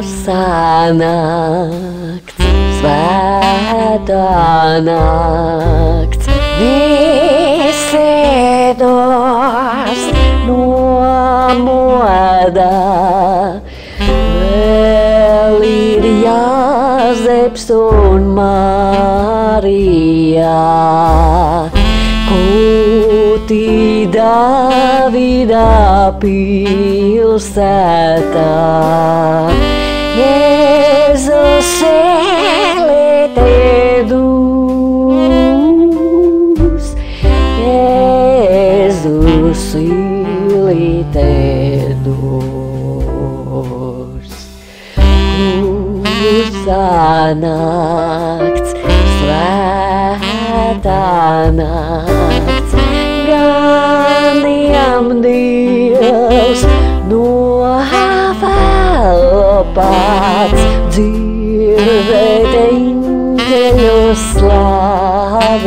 Sanākts, svētā nakts, visi dos no moda. Vēl ir Jāzeps un Marija, kūtī Davida pilsētā. Jēzus ilitēdus, Jēzus ilitēdus. Sanākts, svētā nakts, ganiem Dievs no vēl pats, dzirdēt eņģeļu slavējam,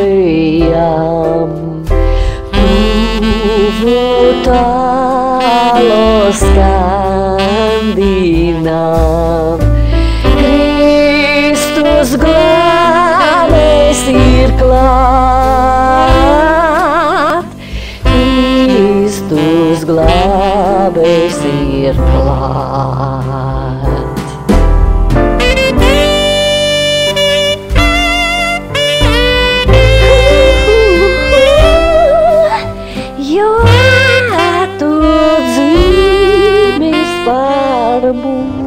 tuvu tālu skandinām. Kristus glābējs ir klāt, Kristus glābējs ir klāt. Jo tu dzīves par mums.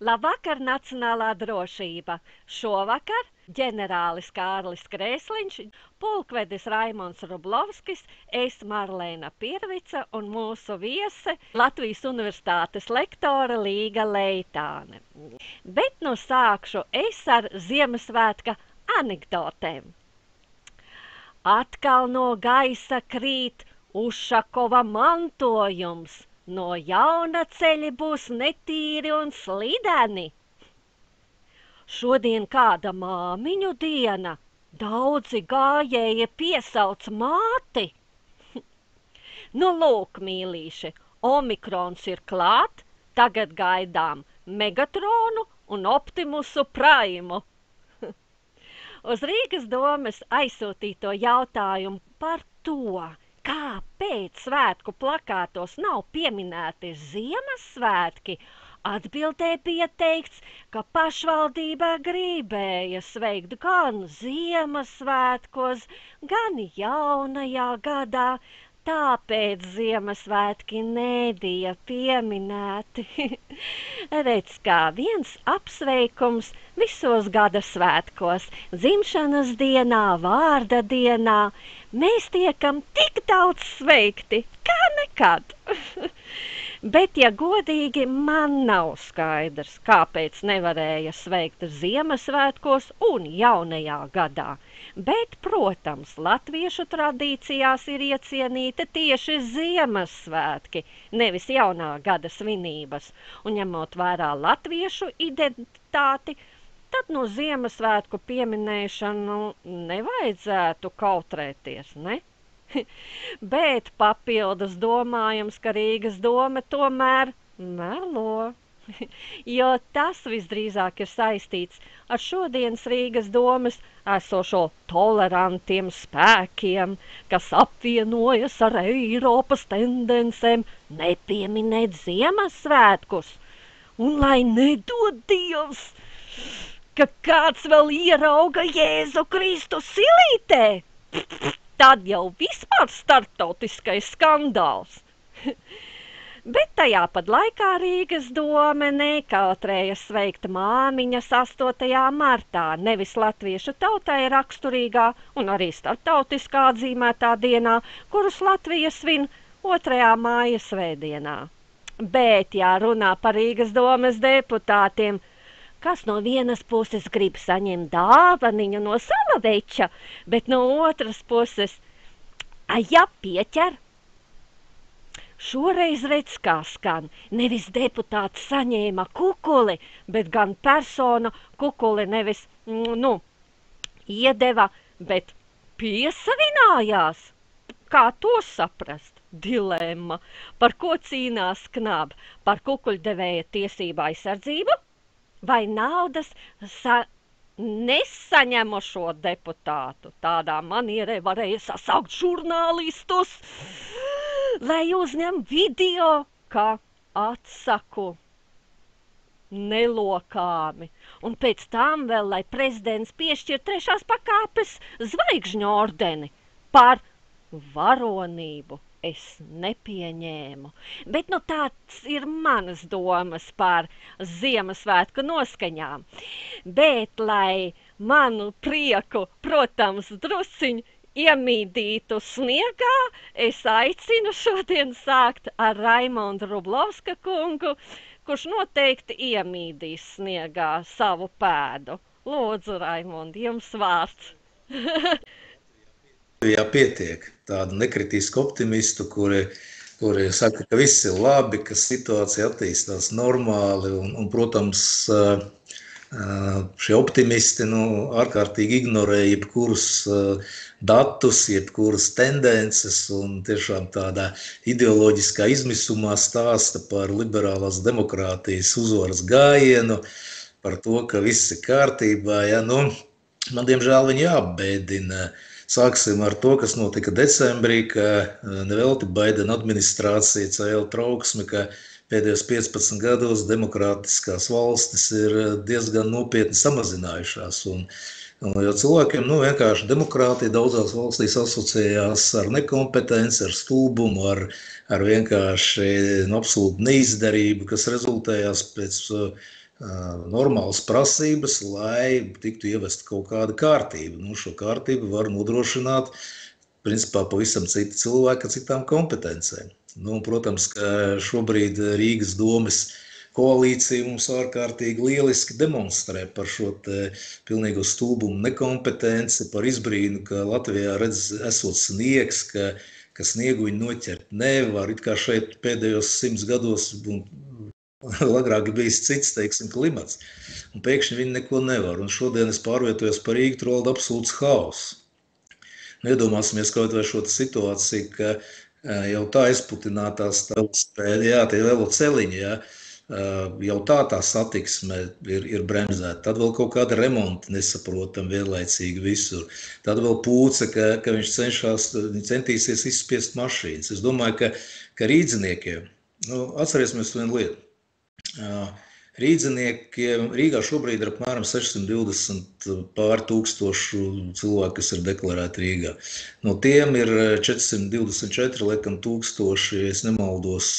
Labvakar, Nacionālā drošība! Šovakar ģenerālis Kārlis Krēsliņš, pulkvedis Raimonds Rublovskis, es Marlēna Pirvica un mūsu viese Latvijas Universitātes lektore Līga Leitāne. Bet nu sākšu es ar Ziemassvētka anekdotēm. Atkal no gaisa krīt Ušakova mantojums. No jauna ceļi būs netīri un slideni. Šodien kāda māmiņu diena, daudzi gājēji piesauc māti. Nu lūk, mīlīši, Omikrons ir klāt, tagad gaidām Megatronu un Optimusu Praimu. Uz Rīgas domes aizsūtīto jautājumu par to, kāpēc svētku plakātos nav pieminēti Ziemassvētki, atbildē bija teikts, ka pašvaldība gribēja sveikt gan Ziemassvētkos, gan jaunajā gadā, tāpēc Ziemassvētki nebija pieminēti. Redz, kā viens apsveikums visos gada svētkos, dzimšanas dienā, vārda dienā, mēs tiekam tik daudz sveikti, kā nekad. Bet, ja godīgi, man nav skaidrs, kāpēc nevarēja sveikt Ziemassvētkos un jaunajā gadā. Bet, protams, latviešu tradīcijās ir iecienīti tieši Ziemassvētki, nevis jaunā gada svinības. Un ņemot vērā latviešu identitāti, tad no Ziemassvētku pieminēšanu nevajadzētu kautrēties, ne? Bet papildus domājams, ka Rīgas dome tomēr melo, jo tas visdrīzāk ir saistīts ar šodienas Rīgas domes esošo tolerantiem spēkiem, kas apvienojas ar Eiropas tendencēm nepieminēt Ziemassvētkus. Un lai nedod Dievs, ka kāds vēl ierauga Jēzu Kristu silītē, tad jau vispār starptautiskais skandāls. Bet tajā pat laikā Rīgas dome nekautrējas sveikt māmiņas 8. martā, nevis latviešu tautai raksturīgā un arī starptautiskā atzīmētā dienā, kurus Latvija svin 2. māja svētdienā. Bet, ja runā par Rīgas domes deputātiem, kas no vienas puses grib saņemt dāvaniņu no Salaveča, bet no otras puses, ja pieķer. Šoreiz redz, kā skan, nevis deputāts saņēma kukuli, bet gan persona kukuli nevis, iedeva, bet piesavinājās. Kā to saprast? Dilemma. Par ko cīnās Knab? Par kukuļdevēja tiesību aizsardzību? Vai naudas nesaņemošo deputātu? Tādā manierē varēja sasaukt žurnālistus, lai uzņem video, ka atsaku nelokāmi. Un pēc tam vēl, lai prezidents piešķir 3. pakāpes zvaigžņu ordeni par varonību. Es nepieņēmu. Bet tāds ir manas domas par Ziemassvētku noskaņām. Bet, lai manu prieku, protams, drusciņu iemīdītu sniegā, es aicinu šodien sākt ar Raimondu Rublovska kungu, kurš noteikti iemīdīs sniegā savu pēdu. Lūdzu, Raimondi, jums vārds. Jā, pietiek tādu nekritisku optimistu, kuri saka, ka viss ir labi, ka situācija attīstās normāli un protams, šie optimisti ārkārtīgi ignorē jebkurus datus, jebkuras tendences un tiešām tādā ideoloģiskā izmisumā stāsta par liberālās demokrātijas uzvaras gājienu, par to, ka viss ir kārtībā. Ja, man diemžēl viņi jāapbēdina. Sāksim ar to, kas notika decembrī, ka nevelti Baidena administrācija cēla trauksmi, ka pēdējos 15 gados demokrātiskās valstis ir diezgan nopietni samazinājušās. Jo cilvēkiem vienkārši demokrātija daudzās valstīs asociējās ar nekompetenci, ar stulbumu, ar vienkārši absolūtu neizdarību, kas rezultējās pēc normālas prasības, lai tiktu ievest kaut kāda kārtība. Šo kārtību var nodrošināt principā pavisam citi cilvēki ar citām kompetencēm. Protams, ka šobrīd Rīgas domes koalīcija mums ārkārtīgi lieliski demonstrē par šo pilnīgo stulbumu nekompetenci, par izbrīnu, ka Latvijā esot sniegs, ka sniegu viņi noķert nevar. It kā šeit pēdējos 100 gados agrāk bijis cits, klimats. Un pēkšņi viņi neko nevar. Un šodien es pārvietojos par Rīgu, tur valda absolūts haoss. Iedomāsimies kaut vai šo situāciju, ka jau tā izputinātās tie veloceliņi, jau tā satiksme ir bremzēta. Tad vēl kaut kāda remonta nesaprotam vienlaicīgi visur. Tad vēl pūce, ka viņš centīsies izspiest mašīnas. Es domāju, ka rīdziniekiem, atcerēsimies vienu lietu. Rīdziniekiem Rīgā šobrīd ir apmēram 620 pār tūkstošu cilvēku, kas ir deklarēti Rīgā. No tiem ir 424, laikam, tūkstoši, es nemaldos,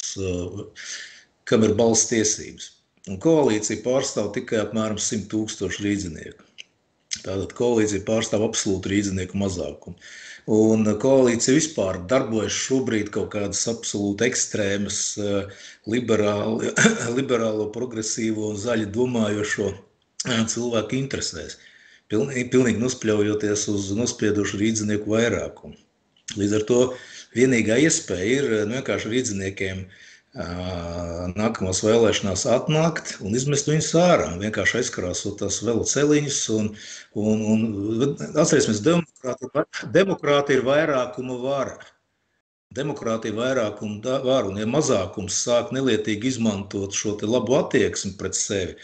kam ir balss tiesības. Un koalīcija pārstāv tikai apmēram 100 000 rīdzinieku. Tātad koalīcija pārstāv absolūtu rīdzinieku mazākumu. Un koalīcija vispār darbojas šobrīd kaut kādas absolūti ekstrēmas, liberālo, progresīvo un zaļi domājošo cilvēku interesēs, pilnīgi nospļaujoties uz nospiedošu rīdzinieku vairākumu. Līdz ar to vienīgā iespēja ir vienkārši rīdziniekiem nākamās vēlēšanās atnākt un izmest viņus ārā, vienkārši aizkrāsot tās veloceliņus un atcerēsimies, demokrātija ir vairākuma vara. Demokrātija ir vairākuma vara, un ja mazākums sāk nelietīgi izmantot šo te labu attieksmi pret sevi,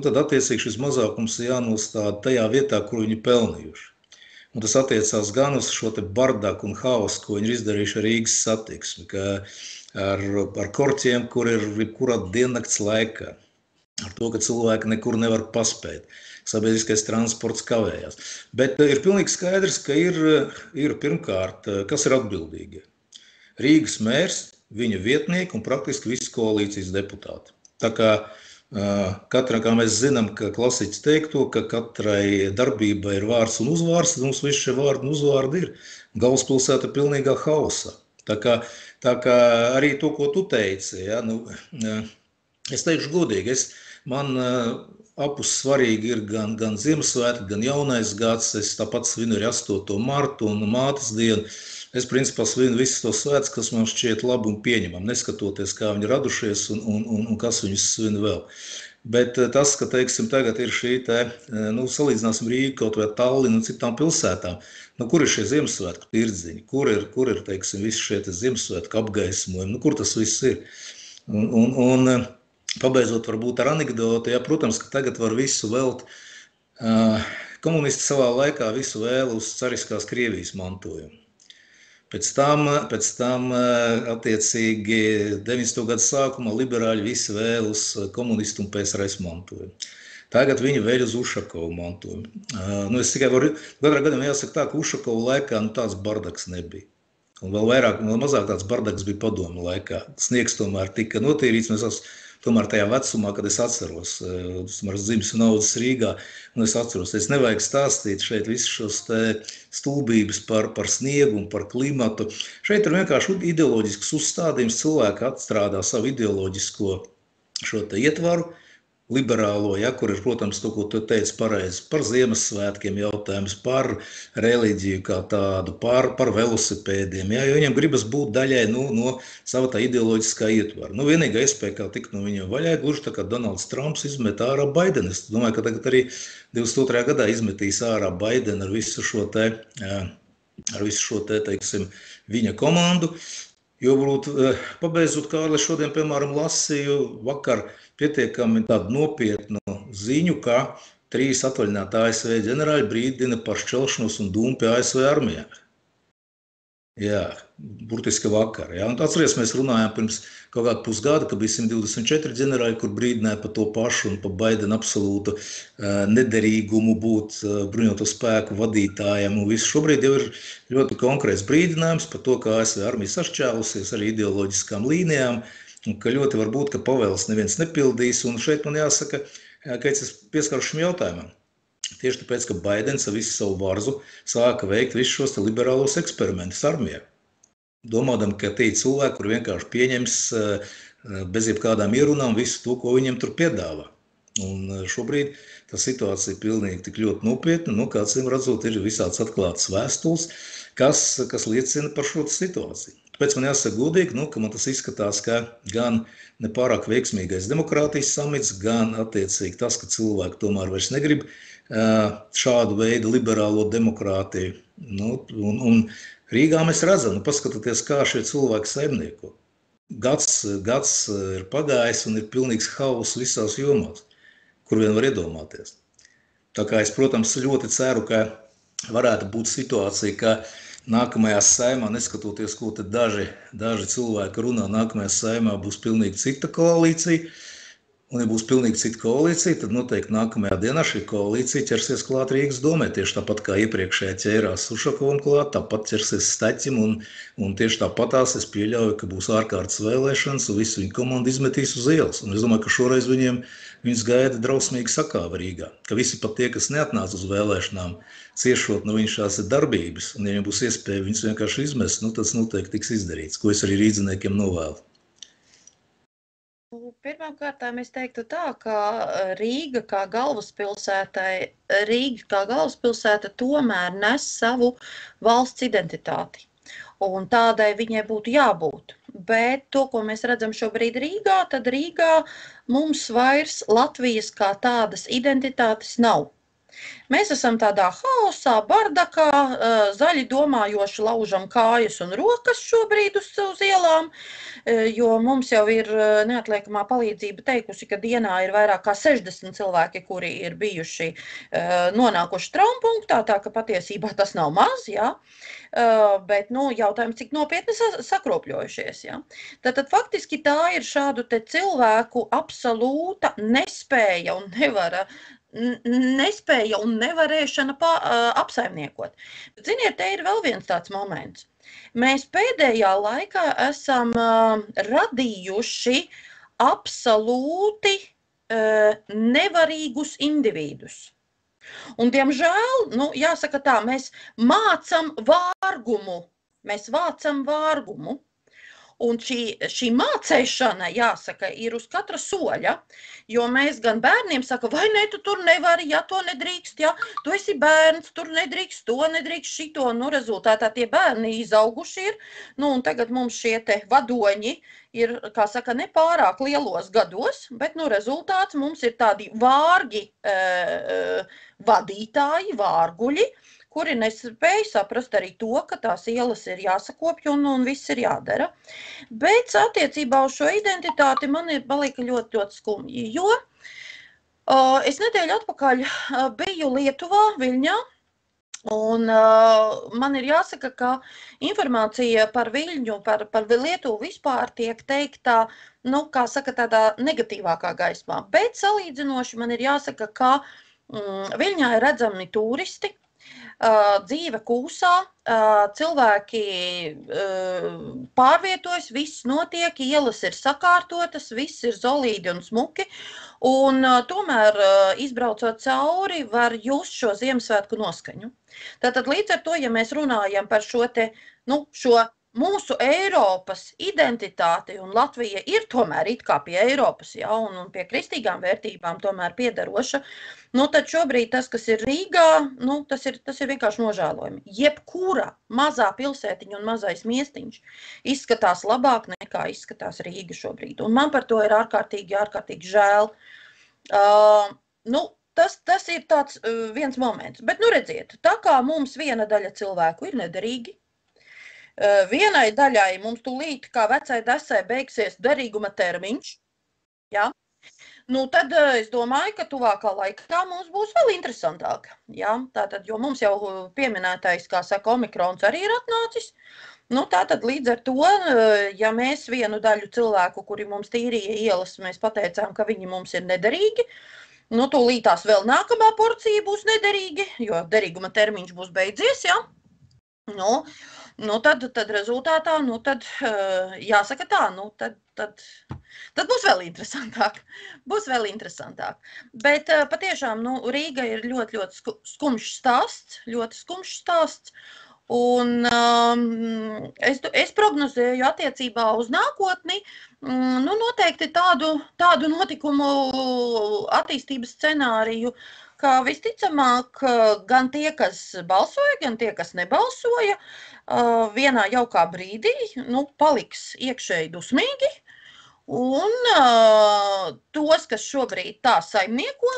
tad attiecīgi šis mazākums jānostāda tajā vietā, kur viņi pelnījuši. Un tas attiecās gan uz šo te bardaku un haosu, ko viņi ir izdarījuši ar Rīgas satiksmi, ar korķiem, kur ir jebkurā diennakts laikā, ar to, ka cilvēki nekur nevar paspēt, sabiedriskais transports kavējās. Bet ir pilnīgi skaidrs, ka ir pirmkārt, kas ir atbildīgi. Rīgas mērs, viņa vietnieki un praktiski visi koalīcijas deputāti. Tā kā kā mēs zinām, ka klasiķis teikto, ka katrai darbībai ir vārds un uzvārds, tad mums visi šie vārdi un uzvārdi ir. Galvaspilsēta ir pilnīgā hausā. Tā kā arī to, ko tu teici, es teikšu godīgi, man apus svarīgi ir gan Ziemassvētki, gan jaunais gads, es tāpat svinu arī 8. martu un mātes dienu. Es principā svinu visus tos svētkus, kas man šķiet labi un pieņemam, neskatoties, kā viņi radušies un kas viņus svin vēl. Bet tas, ka, teiksim, tagad ir šī te, salīdzināsim Rīgu kaut vai Tallinu un citām pilsētām, kur ir šie Ziemassvētku tirdziņi, kur ir, teiksim, visi šie Ziemassvētku apgaismojumi, kur tas viss ir. Un pabeidzot varbūt ar anekdoti, jā, protams, ka tagad var visu velt, komunisti savā laikā visu vēl uz cariskās Krievijas mantojumu. Pēc tam attiecīgi 90. gadu sākumā liberāļi visi vēl uz komunistu un PSRS mantojumu. Tagad viņi vēl uz Ušakovu mantojumu. Es tikai varu, katrā gadījumā jāsaka tā, ka Ušakovu laikā tāds bardaks nebija. Un vēl mazāk tāds bardaks bija padomu laikā. Sniegs tomēr tika notīrīts, mēs tomēr tajā vecumā, kad es atceros, dzimis un audzis Rīgā, un es atceros, es nevajag stāstīt šeit visus šos stulbības par sniegu un par klimatu. Šeit ir vienkārši ideoloģisks uzstādījums, cilvēki atstrādā savu ideoloģisko šo te ietvaru, liberālo, ja, kur ir, protams, to, ko tu teici pareizi, par Ziemassvētkiem jautājums, par reliģiju kā tādu, par velosipēdiem, ja, jo viņiem gribas būt daļai no sava tā ideoloģiskā ietvara. Vienīgā iespēja, kā tikt no viņiem vaļā, gluži tā kā Donalds Trumps izmet ārā Baidenu. Es domāju, ka tagad arī 22. gadā izmetīs ārā Baidenu ar visu šo te, teiksim, viņa komandu. Jo, pabeidzot, Kārli, šodien, piemēram, lasīju vakar pietiekami tādu nopietnu ziņu, ka 3 atvaļināti ASV ģenerāļi brīdina par šķelšanos un dūmu pie ASV armijā. Jā, burtiski vakar. Jā. Un atceries, mēs runājām pirms kaut kādu pusgada, ka bija 124 ģenerāļi, kur brīdināja par to pašu un par Baidena absolūtu nederīgumu būt bruņoto spēku vadītājiem. Un viss šobrīd jau ir ļoti konkrēts brīdinājums par to, ka ASV armija sašķēlusies ar ideoloģiskām līnijām, un ka ļoti var būt, ka pavēles neviens nepildīs. Un šeit man jāsaka, ka es pieskaru šim jautājumam. Tieši tāpēc, ka Baidens ar visu savu varzu sāka veikt visus šos liberālos eksperimentus armijā. Domādam, ka tie cilvēki, kur vienkārši pieņems bez jebkādām ierunām visu to, ko viņiem tur piedāvā. Un šobrīd tā situācija ir pilnīgi tik ļoti nopietna, kā acīm redzot, ir visāds atklātas vēstules, kas liecina par šo situāciju. Tāpēc man jāsaka godīgi, ka man tas izskatās, ka gan nepārāk veiksmīgais demokrātijas samits, gan attiecīgi tas, ka cilvēki tomēr vairs negrib šādu veidu liberālo demokrātiju. Un Rīgā mēs redzam, paskatoties, kā šie cilvēki saimnieko. Gads ir pagājis un ir pilnīgs hauss visās jomās, kur vien var iedomāties. Tā kā es, protams, ļoti ceru, ka varētu būt situācija, ka nākamajā saimā, neskatoties, ko te daži cilvēki runā, nākamajā saimā būs pilnīgi cita koalīcija. Un, ja būs pilnīgi cita koalīcija, tad noteikti nākamajā dienā šī koalīcija ķersies klāt Rīgas domē. Tieši tāpat kā iepriekšējā ķērās Ušakovam klāt, tāpat ķersies Staķim, un tieši tāpatās es pieļauju, ka būs ārkārtas vēlēšanas, un visu viņu komandu izmetīs uz ielas. Un es domāju, ka šoreiz viņus gaida drausmīgi sakāva Rīgā. Ka visi pat tie, kas neatnāca uz vēlēšanām, ciešot no viņas šās darbības, un ja viņiem būs iespēja viņus vienkārši izmest, tas noteikti tiks izdarīts, ko es arī rīdziniekiem novēlu. Pirmkārt, es teiktu tā, ka Rīga kā galvaspilsēta tomēr nes savu valsts identitāti. Un tādai viņai būtu jābūt. Bet to, ko mēs redzam šobrīd Rīgā, tad Rīgā mums vairs Latvijas kā tādas identitātes nav. Mēs esam tādā haosā, bardakā, zaļi domājoši laužam kājas un rokas šobrīd uz ielām, jo mums jau ir neatliekamā palīdzība teikusi, ka dienā ir vairāk kā 60 cilvēki, kuri ir bijuši nonākuši traumpunktā, tā ka patiesībā tas nav maz, jā. Bet, jautājums, cik nopietni sakropļojušies, jā. Tātad faktiski tā ir šādu te cilvēku absolūta nespēja un nevarēšana apsaimniekot. Ziniet, te ir vēl viens tāds moments. Mēs pēdējā laikā esam radījuši absolūti nevarīgus individus. Un, diemžēl, jāsaka tā, mēs vācam vārgumu. Un šī mācēšana, jāsaka, ir uz katra soļa, jo mēs gan bērniem saka, vai ne, tu tur nevari, ja to nedrīkst, ja, tu esi bērns, tur nedrīkst to, nedrīkst šito, nu, rezultātā tie bērni izauguši ir, nu, un tagad mums šie te vadoņi ir, kā saka, nepārāk lielos gados, bet, nu, rezultāts mums ir tādi vārgi vadītāji, vārguļi, kuri nespēja saprast arī to, ka tās ielas ir jāsakopja un viss ir jādara. Bet attiecībā uz šo identitāti man palika ļoti, ļoti skumji, jo es nedēļu atpakaļ biju Lietuvā, Viļņā, un man ir jāsaka, ka informācija par Viļņu, par Lietuvu vispār tiek teikta, nu, kā saka, tādā negatīvākā gaismā. Bet salīdzinoši man ir jāsaka, ka Viļņā ir redzami turisti, dzīve kūsā, cilvēki pārvietojas, viss notiek, ielas ir sakārtotas, viss ir zolīdi un smuki, un tomēr izbraucot cauri var just šo Ziemassvētku noskaņu. Tātad līdz ar to, ja mēs runājam par šo te, nu, šo mūsu Eiropas identitāti, un Latvija ir tomēr it kā pie Eiropas, ja, un pie kristīgām vērtībām tomēr piederoša, nu, tad šobrīd tas, kas ir Rīgā, nu, tas ir vienkārši nožēlojami. Jebkura mazā pilsētiņa un mazais miestiņš izskatās labāk nekā izskatās Rīga šobrīd, un man par to ir ārkārtīgi, ārkārtīgi žēl. Nu, tas ir tāds viens moments, bet, nu, redziet, tā kā mums viena daļa cilvēku ir nederīgi, vienai daļai mums tūlīt, kā vecai desai, beigsies derīguma termiņš, ja? Nu, tad es domāju, ka tuvākā laikā mums būs vēl interesantāk, ja? Tātad, jo mums jau pieminētais, kā saka, Omikrons arī ir atnācis, nu, tātad līdz ar to, ja mēs vienu daļu cilvēku, kuri mums tīrīja ielas, mēs pateicām, ka viņi mums ir nederīgi, nu, tūlītās vēl nākamā porcija būs nederīgi, jo derīguma termiņš būs beidzies, ja? Nu, tad rezultātā, nu, tad jāsaka tā, nu, tad būs vēl interesantāk. Būs vēl interesantāk. Bet patiešām, nu, Rīga ir ļoti, ļoti skumjš stāsts, ļoti skumjš stāsts. Un es prognozēju attiecībā uz nākotni, nu, noteikti tādu notikumu attīstības scenāriju, ka visticamāk gan tie, kas balsoja, gan tie, kas nebalsoja, vienā jaukā brīdī, nu, paliks iekšēji dusmīgi, un tos, kas šobrīd tā saimnieko,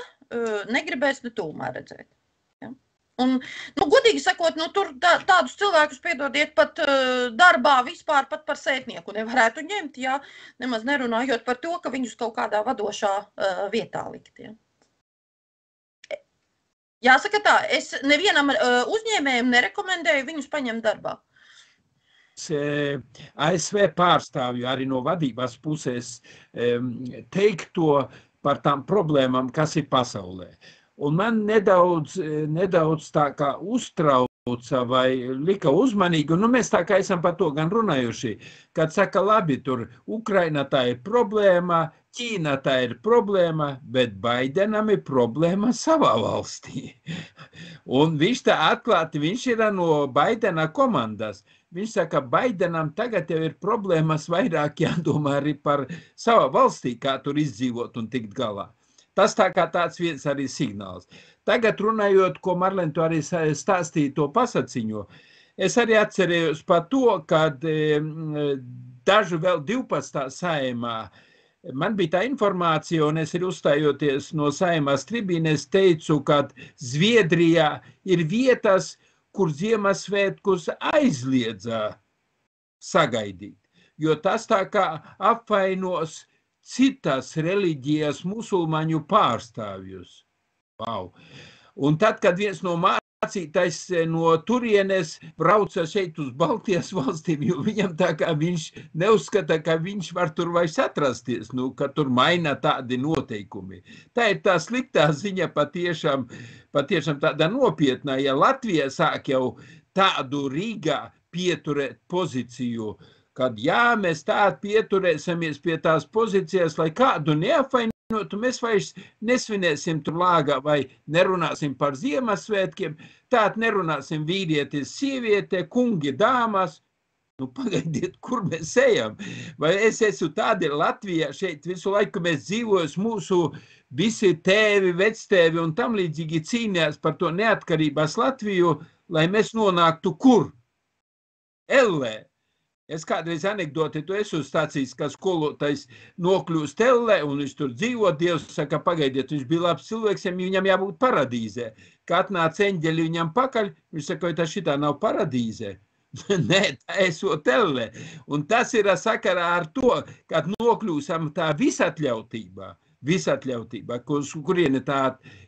negribēs ne tūmā redzēt. Ja? Un, nu, godīgi sakot, nu, tur tādus cilvēkus, piedodiet, pat darbā vispār pat par sētnieku nevarētu ņemt, ja? Nemaz nerunājot par to, ka viņus kaut kādā vadošā vietā likt. Ja? Jāsaka tā, es nevienam uzņēmējam nerekomendēju viņus paņemt darbā. ASV pārstāvju arī no vadības puses teikto par tām problēmām, kas ir pasaulē. Un man nedaudz tā kā uztrauca vai lika uzmanīgi, un nu, mēs tā kā esam par to gan runājuši, kad saka, labi, tur Ukraina tā ir problēma, Ķīna tā ir problēma, bet Baidenam ir problēma savā valstī. Un viņš tā atklāti, viņš ir no Baidena komandas. Viņš saka, Baidenam tagad jau ir problēmas vairāk jādomā arī par savā valstī, kā tur izdzīvot un tikt galā. Tas tā kā tāds viens arī signāls. Tagad runājot, ko Marlēna to arī stāstīja to pasaciņo, es arī atcerējos par to, kad dažu vēl 12. saimā man bija tā informācija, un es arī uzstājoties no saimās tribīnes teicu, ka Zviedrijā ir vietas, kur Ziemassvētkus aizliedza sagaidīt, jo tas tā kā apvainos citas reliģijas musulmaņu pārstāvjus. Wow. Un tad, kad viens no mācītājs no turienes brauca šeit uz Baltijas valstīm, jo viņam tā kā viņš neuzskata, ka viņš var tur vairs atrasties, nu, ka tur maina tādi noteikumi. Tā ir tā sliktā ziņa patiešām tāda nopietnā, ja Latvija sāk jau tādu Rīgā pieturēt pozīciju, kad jā, mēs tādu pieturēsimies pie tās pozīcijas, lai kādu neapvainotu, mēs vairs nesvinēsim tur lāgā vai nerunāsim par Ziemassvētkiem, tād nerunāsim vīrietis, sieviete, kungi, dāmas. Nu, pagaidiet, kur mēs ejam? Vai es esmu tādi Latvijā šeit visu laiku mēs dzīvojam, mūsu visi tēvi, vectēvi un tam līdzīgi cīnījās par to neatkarības Latviju, lai mēs nonāktu kur? Ellē. Es kādreiz anekdoti, tu esi uzstācījis, ka skolotais nokļūst Ellē un viņš tur dzīvo, Dievs saka, pagaidiet, viņš bija labs cilvēks, viņam jābūt paradīzē. Kā atnāca eņģeļi viņam pakaļ, viņš saka, vai tā šitā nav paradīzē? Nē, tā esot Ellē. Un tas ir sakarā ar to, kad nokļūsam tā visatļautībā, kurieni tā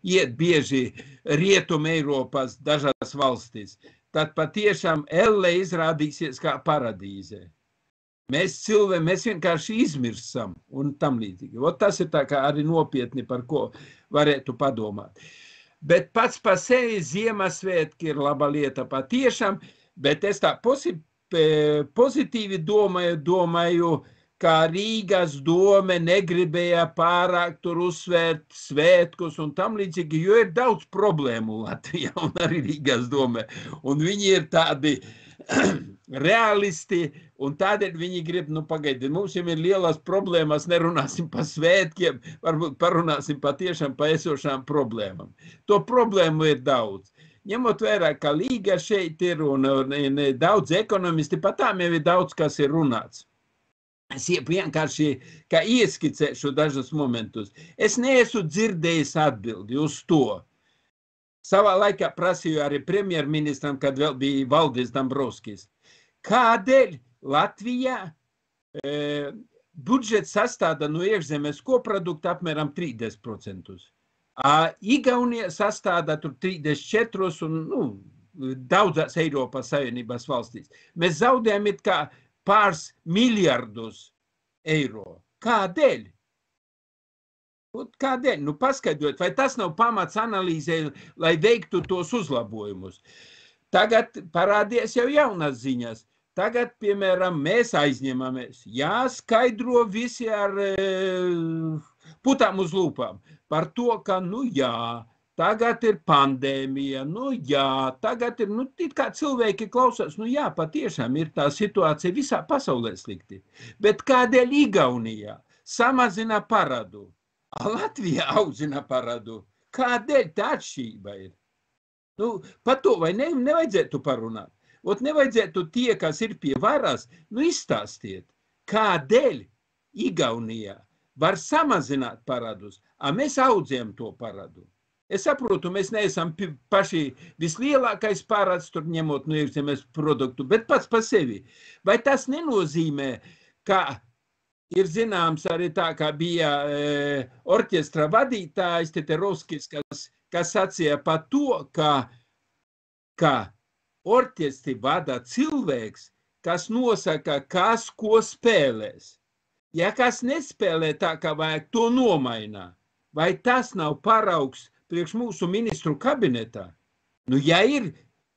iet bieži Rietuma Eiropas dažās valstīs. Tad patiešām Ellē izrādīsies kā paradīzē. Mēs vienkārši izmirsam un tam līdzīgi. Tas ir tā kā arī nopietni, par ko varētu padomāt. Bet pats par sevi Ziemassvētki ir laba lieta patiešām, bet es tā pozitīvi domāju, ka Rīgas dome negribēja pārāk tur uzsvērt svētkus un tam līdzīgi, jo ir daudz problēmu Latvijā un arī Rīgas dome. Un viņi ir tādi realisti un tādēļ viņi grib, pagaidi, mums jau ir lielas problēmas, nerunāsim par svētkiem, varbūt parunāsim patiešām par esošām problēmām. To problēmu ir daudz. Ņemot vērā, ka Līga šeit ir un daudz ekonomisti, pat tām jau ir daudz, kas ir runāts. Es vienkārši kā ieskicēšu dažus momentus. Es neesmu dzirdējis atbildi uz to. Savā laikā prasīju arī premjerministram, kad vēl bija Valdis Dombrovskis. Kādēļ Latvijā budžets sastāda no iekšzemes koprodukta apmēram 30%? Igaunija sastāda tur 34% un daudzās Eiropas Savienības valstīs. Mēs zaudējam it kā pāris miljardus eiro. Kādēļ? Kādēļ? Paskaidrot, vai tas nav pamats analīzē, lai veiktu tos uzlabojumus. Tagad parādies jau jaunas ziņas. Tagad, piemēram, mēs aizņemamies. Jāskaidro visi ar putām uz lūpām par to, ka, tagad ir pandēmija, tagad ir, it kā cilvēki klausās, patiešām ir tā situācija visā pasaulē slikti. Bet kādēļ Igaunijā samazina parādu, Latvijā audzina parādu? Kādēļ tā atšķirība ir? Par to vai nevajadzētu parunāt? Nevajadzētu tie, kas ir pie varas, izstāstiet, kādēļ Igaunijā var samazināt parādus, mēs audzējam to parādu. Es saprotu, mēs neesam paši vislielākais parāds, tur ņemot no iekšzemes produktu, bet pats par sevi. Vai tas nenozīmē, ka ir zināms arī tā, kā bija orķestra vadītājs Teterovskis, kas sacīja par to, ka orķestri vada cilvēks, kas nosaka, kas ko spēlēs. Ja kas nespēlē tā, kā vajag, to nomainā. Vai tas nav paraugs priekš mūsu ministru kabinetā? Ja ir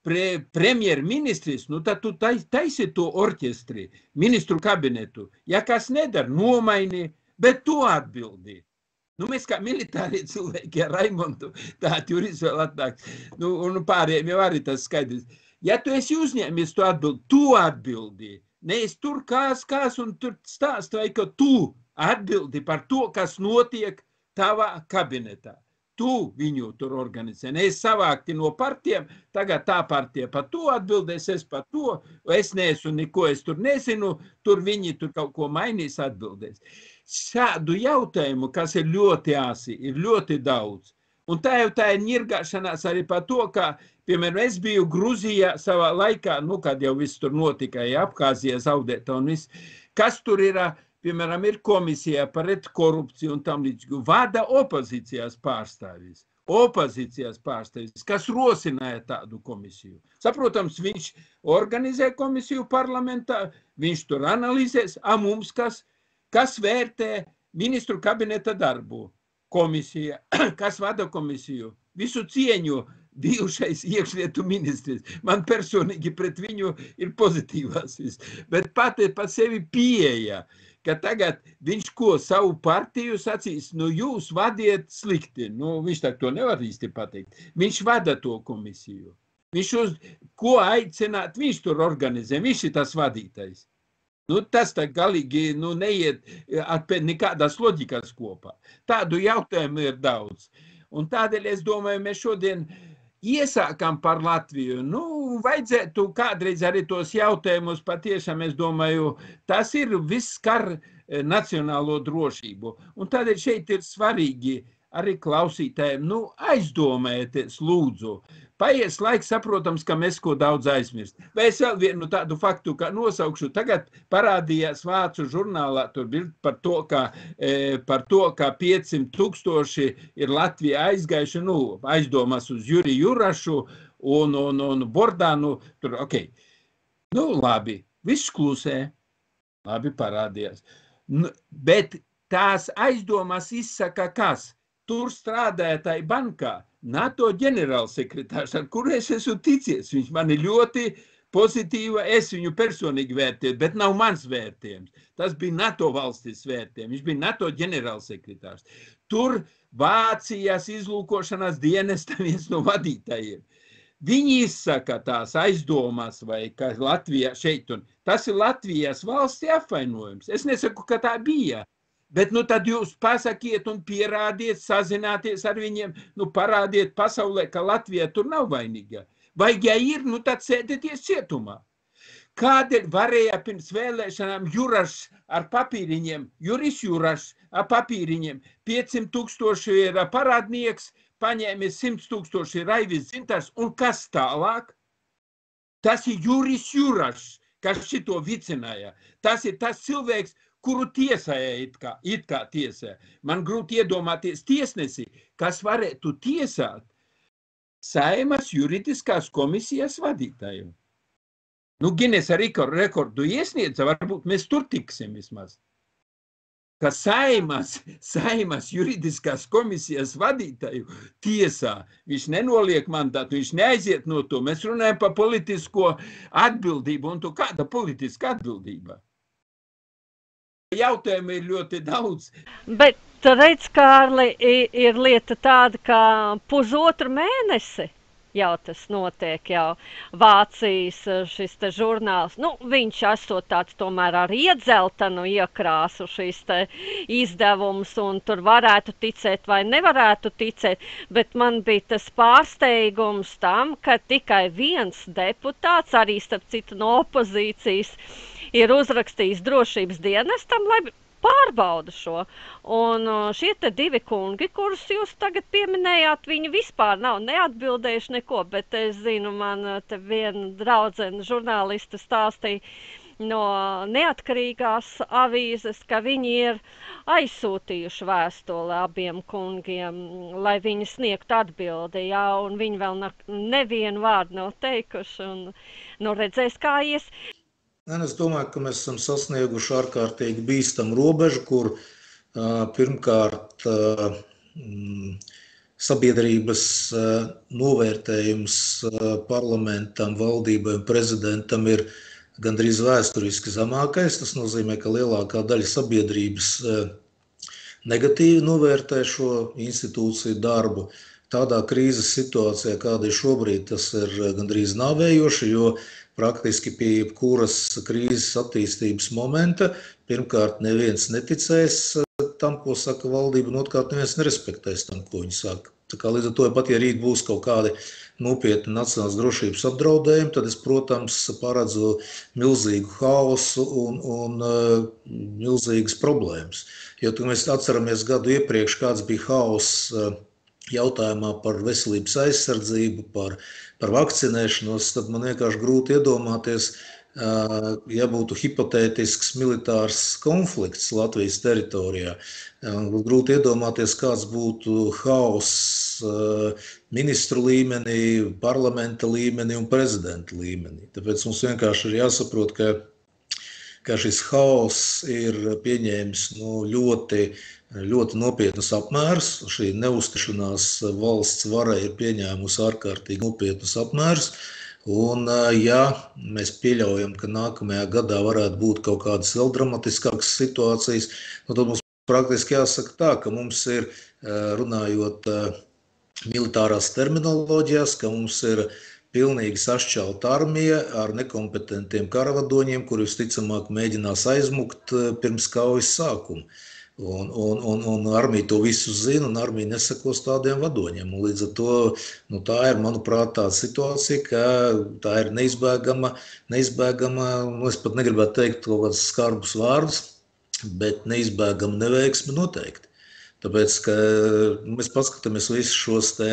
premjerministrs, tad tu taisi to orķestri, ministru kabinetu. Ja kas nedara, nomaini, bet tu atbildi. Mēs kā militārie cilvēki ar Raimondu, tādi juris vēl atnāks, un pārējiem jau arī tas skaidrs. Ja tu esi uzņēmis, tu atbildi. Neesi tur kās un tur stāst, vai ka tu atbildi par to, kas notiek tavā kabinetā. Tu viņu tur organizē. Es savākti no partijām, tagad tā partija par to atbildēs, es par to, es neesmu neko, es tur nezinu, tur viņi tur kaut ko mainīs, atbildēs. Šādu jautājumu, kas ir ļoti asi, ir ļoti daudz. Un tā ir ņirgāšanās arī par to, ka, piemēram, es biju Gruzijā savā laikā, kad jau viss tur notika, Abhāzija zaudēta un viss. Kas tur ir, piemēram, ir komisija pret korupciju un tam līdzīgi. Vada opozīcijas pārstāvis. Kas rosināja tādu komisiju. Saprotams, viņš organizē komisiju parlamentā, viņš tur analizēs, mums kas vērtē ministru kabineta darbu. Komisija, kas vada komisiju, visu cieņu bijušais iekšlietu ministrs. Man personīgi pret viņu ir pozitīvās viss. Bet pat sevi pieeja, ka tagad viņš savu partiju sacīs, jūs vadiet slikti. Viņš tā to nevar īsti pateikt. Viņš vada to komisiju. Ko aicināt, viņš tur organizē, viņš ir tas vadītājs. Tas tā galīgi neiet nekādās loģikās kopā. Tādu jautājumu ir daudz. Un tādēļ es domāju, mēs šodien iesākam par Latviju. Vajadzētu kādreiz arī tos jautājumus patiešām, es domāju, tas ir viss skar nacionālo drošību. Un tādēļ šeit ir svarīgi arī klausītājiem, aizdomājieties, lūdzu. Paies laiks, saprotams, ka mēs ko daudz aizmirst. Vai es vēl vienu tādu faktu, kā nosaukšu, tagad parādījās Vācu žurnālā, tur bija par to, ka 500,000 ir Latvija aizgājuši, aizdomās uz Juriju Jurašu un Bordānu. Tur, ok. Labi, viss klusē. Labi parādījās. Bet tās aizdomās izsaka kas? Tur strādāja tai bankā NATO ģenerālsekretārs, ar kuru es esmu ticies. Viņš man ir ļoti pozitīva, es viņu personīgi vērtēju, bet nav mans vērtējums. Tas bija NATO valstis vērtējums, viņš bija NATO ģenerālsekretārs. Tur Vācijas izlūkošanas dienesta viens no vadītājiem. Viņi izsaka tās aizdomās, vai ka Latvijā šeit, un tas ir Latvijas valsts apvainojums. Es nesaku, ka tā bija. Bet tad jūs pasakiet un pierādiet, sazināties ar viņiem, parādiet pasaulē, ka Latvija tur nav vainīga. Vai ja ir, tad sēdieties cietumā. Kādēļ varēja pirms vēlēšanām Jurašs ar papīriņiem, Juris Jurašs ar papīriņiem, 500,000 ir parādnieks, paņēmis 100,000 Raivis Dzintars, un kas tālāk? Tas ir Juris Jurašs, kas šito vicināja. Tas ir tas cilvēks, kuru tiesāja it kā tiesā. Man grūti iedomāties tiesnesi, kas varētu tiesāt Saimas juridiskās komisijas vadītāju. Ginesa rekordu iesniedza, varbūt mēs tur tiksim vismaz. Ka Saimas juridiskās komisijas vadītāju tiesā, viņš nenoliek mandātu, viņš neaiziet no to. Mēs runājam par politisko atbildību, un tu kāda politiska atbildība? Jautājumi ir ļoti daudz. Bet redz, Kārli, ir lieta tāda, ka pusotru mēnesi jau tas notiek, jau Vācijas šis te žurnāls. Viņš esot tāds tomēr ar iedzeltanu iekrāsu šis te izdevums, un tur varētu ticēt vai nevarētu ticēt, bet man bija tas pārsteigums tam, ka tikai viens deputāts, arī starp citu no opozīcijas, ir uzrakstījis drošības dienestam, lai pārbauda šo. Un šie te divi kungi, kurus jūs tagad pieminējāt, viņi vispār nav neatbildējuši neko, bet es zinu, man te viena draudzene žurnāliste stāstīja no neatkarīgās avīzes, ka viņi ir aizsūtījuši vēstuli abiem kungiem, lai viņi sniegtu atbildi, un viņi vēl nevienu vārdu nav teikuši, un redzēs, kā ies. Es domāju, ka mēs esam sasnieguši ārkārtīgi bīstamu robežu, kur pirmkārt sabiedrības novērtējums parlamentam, valdībai un prezidentam ir gandrīz vēsturiski zemākais. Tas nozīmē, ka lielākā daļa sabiedrības negatīvi novērtē šo institūciju darbu. Tādā krīzes situācijā, kāda ir šobrīd, tas ir gandrīz nāvējoši, jo praktiski pie jebkuras krīzes attīstības momenta pirmkārt neviens neticēs tam, ko saka valdība, un otrkārt neviens nerespektēs tam, ko viņi saka. Tā kā līdz ar to, pat ja rīt būs kaut kādi nopietni nacionālās drošības apdraudējumi, tad es, protams, paredzu milzīgu haosu un milzīgas problēmas. Jo, kad mēs atceramies gadu iepriekš, kāds bija haoss jautājumā par veselības aizsardzību, par vakcinēšanos, tad man vienkārši grūti iedomāties, ja būtu hipotētisks militārs konflikts Latvijas teritorijā. Grūti iedomāties, kāds būtu haoss ministru līmenī, parlamenta līmenī un prezidenta līmenī. Tāpēc mums vienkārši ir jāsaprot, ka šis haoss ir pieņēmis ļoti nopietnas apmērus. Šī neustišanās valsts varai ir pieņēmusi ārkārtīgi nopietnas apmērus. Un, ja mēs pieļaujam, ka nākamajā gadā varētu būt kaut kādas vēl dramatiskākas situācijas, tad mums praktiski jāsaka tā, ka mums ir, runājot militārās terminoloģijās, ka mums ir pilnīgi sašķelta armija ar nekompetentiem karavadoņiem, kuri visticamāk mēģinās aizmukt pirms kaujas sākuma. Un armija to visu zina, un armija nesakos tādiem vadoņiem. Un līdz ar to tā ir, manuprāt, tāda situācija, ka tā ir neizbēgama, es pat negribētu teikt kaut kādus skarbus vārdus, bet neizbēgama neveiksme noteikti. Tāpēc, ka mēs paskatāmies visus šos te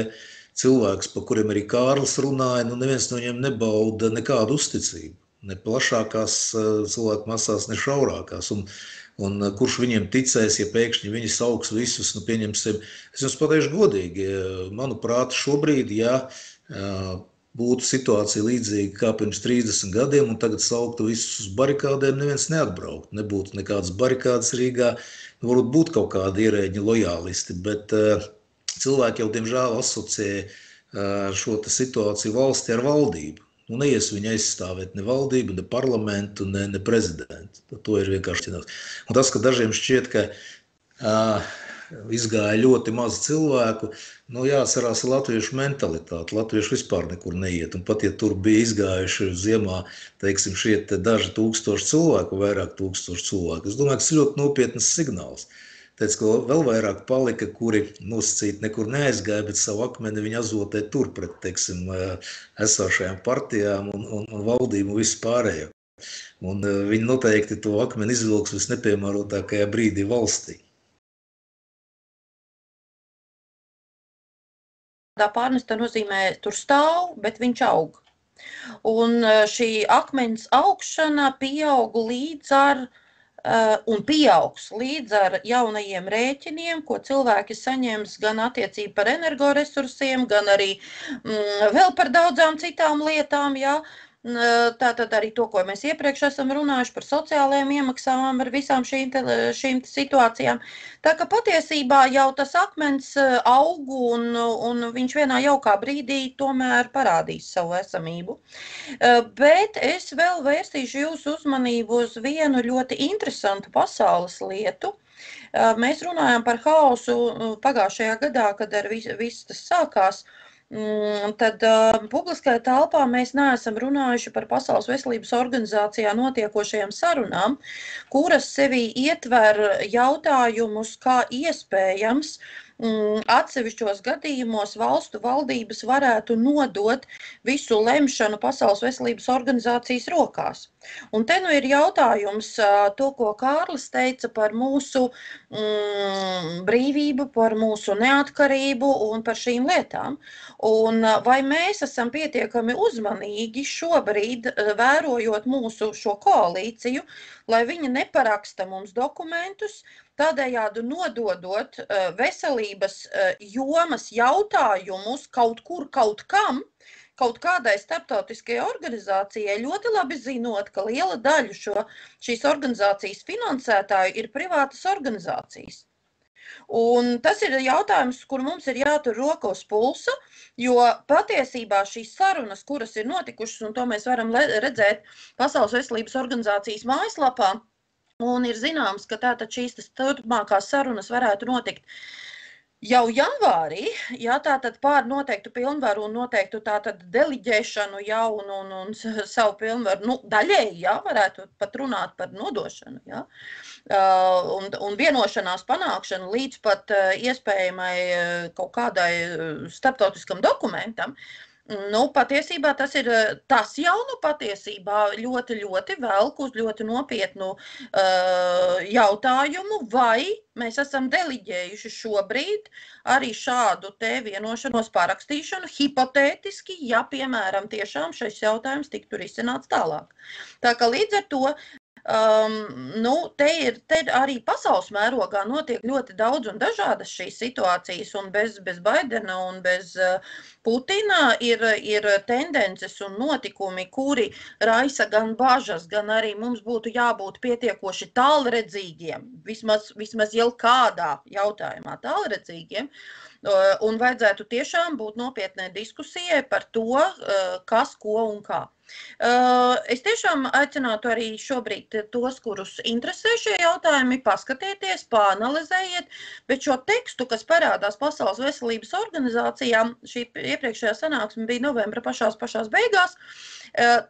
cilvēkus, par kuriem arī Kārlis runāja, neviens no viņiem nebauda nekādu uzticību, ne plašākās cilvēku masās, ne šaurākās. Un kurš viņiem ticēs, ja pēkšņi viņi sauks visus, pieņemsim, es jums pateikšu godīgi, manuprāt, šobrīd, ja būtu situācija līdzīga kā pirms 30 gadiem un tagad sauktu visus uz barikādēm, neviens neatbraukt, nebūtu nekādas barikādas Rīgā, varbūt būt kaut kādi ierēģi lojālisti, bet cilvēki jau, diemžēl, asociē šo situāciju valsti ar valdību. Neies viņu aizstāvēt ne valdību, ne parlamentu, ne prezidentu. To ir vienkārši ķinās. Un tas, ka dažiem šķiet, ka izgāja ļoti maz cilvēku, jāatcerās latviešu mentalitāti. Latvieši vispār nekur neiet. Un pat, ja tur bija izgājuši ziemā, teiksim, šie daži tūkstoši cilvēku, vairāk tūkstoši cilvēku, es domāju, ka tas ir ļoti nopietnas signāls. Teic, ka vēl vairāk palika, kuri nosacīti nekur neaizgāja, bet savu akmeni viņi azotē tur pret, teiksim, esošajām partijām un valdību un visu pārējo. Un viņi noteikti to akmeni izvilks visnepiemērotākajā brīdī valstī. Tā pārnesta nozīmē, tur stāv, bet viņš aug. Un šī akmens augšana pieaug līdz ar un pieaugs līdz ar jaunajiem rēķiniem, ko cilvēki saņems gan attiecībā par energoresursiem, gan arī vēl par daudzām citām lietām, jā. Tātad arī to, ko mēs iepriekš esam runājuši par sociālajām iemaksām ar visām šīm situācijām. Tā ka patiesībā jau tas akmens aug un viņš vienā jaukā brīdī tomēr parādīs savu esamību. Bet es vēl vērstīšu jūsu uzmanību uz vienu ļoti interesantu pasaules lietu. Mēs runājam par haosu pagājušajā gadā, kad ar viss tas sākās. Tad publiskajā telpā mēs neesam runājuši par Pasaules veselības organizācijā notiekošajām sarunām, kuras sevī ietver jautājumus, kā iespējams atsevišķos gadījumos valstu valdības varētu nodot visu lemšanu Pasaules veselības organizācijas rokās. Un te ir jautājums to, ko Kārlis teica par mūsu brīvību, par mūsu neatkarību un par šīm lietām. Un vai mēs esam pietiekami uzmanīgi šobrīd, vērojot mūsu šo koalīciju, lai viņi neparaksta mums dokumentus, tādējādi nododot veselības jomas jautājumus kaut kur, kaut kam, kaut kādai starptautiskajai organizācijai, ļoti labi zinot, ka liela daļa šīs organizācijas finansētāju ir privātas organizācijas. Un tas ir jautājums, kur mums ir jātur roka uz pulsa, jo patiesībā šīs sarunas, kuras ir notikušas, un to mēs varam redzēt Pasaules veselības organizācijas mājaslapā, un ir zināms, ka tātad šīs turpmākās sarunas varētu notikt jau janvārī, jā, tātad pār noteiktu pilnvaru un noteiktu tātad deliģēšanu jaunu un savu pilnvaru, daļēji, jā, varētu pat runāt par nodošanu, jā, un vienošanās panākšanu līdz pat iespējamai kaut kādai starptautiskam dokumentam. Patiesībā tas jau patiesībā ļoti velk uz ļoti nopietnu jautājumu, vai mēs esam deliģējuši šobrīd arī šādu te vienošanos parakstīšanu hipotētiski, ja, piemēram, tiešām šis jautājums tiktu risināts tālāk. Tā kā līdz ar to te arī pasaules mērogā notiek ļoti daudz un dažādas šīs situācijas, un bez Baidena un bez Putina ir tendences un notikumi, kuri raisa gan bažas, gan arī mums būtu jābūt pietiekoši tālredzīgiem, vismaz jau kādā jautājumā tālredzīgiem, Un vajadzētu tiešām būt nopietnai diskusijai par to, kas, ko un kā. Es tiešām aicinātu arī šobrīd tos, kurus interesē šie jautājumi, paskatieties, pāanalizējiet, bet šo tekstu, kas parādās Pasaules veselības organizācijā, šī iepriekšējā sanāksme bija novembra pašās beigās,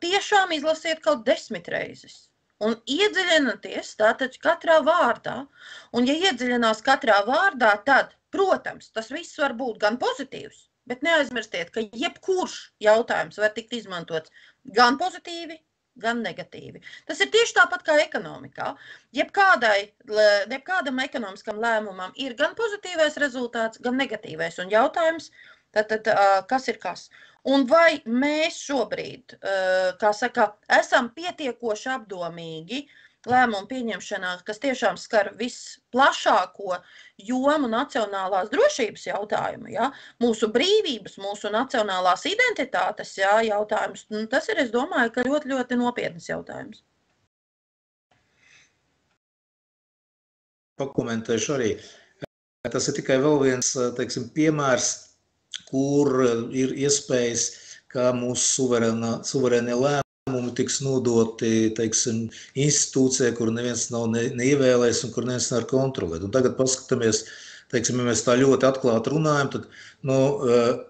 tiešām izlasiet kaut 10 reizes. Un iedziļināties tātad katrā vārdā. Un ja iedziļinās katrā vārdā, tad, protams, tas viss var būt gan pozitīvs, bet neaizmirstiet, ka jebkurš jautājums var tikt izmantots gan pozitīvi, gan negatīvi. Tas ir tieši tāpat kā ekonomikā. Jebkādam ekonomiskam lēmumam ir gan pozitīvais rezultāts, gan negatīvais. Un jautājums, tad kas ir kas? Un vai mēs šobrīd, kā saka, esam pietiekoši apdomīgi lēmumu pieņemšanā, kas tiešām skar visplašāko jomu nacionālās drošības jautājumu, ja? Mūsu brīvības, mūsu nacionālās identitātes, ja, jautājums. Tas ir, es domāju, ka ļoti, ļoti nopietnas jautājums. Pakomentēšu arī. Tas ir tikai vēl viens, teiksim, piemērs, kur ir iespējas, kā mūsu suverēnie lēmumi tiks nodoti, teiksim, institūcijai, kur neviens nav neievēlējis un kur neviens nevar kontrolēt. Un tagad paskatāmies, teiksim, ja mēs tā ļoti atklāti runājam, tad,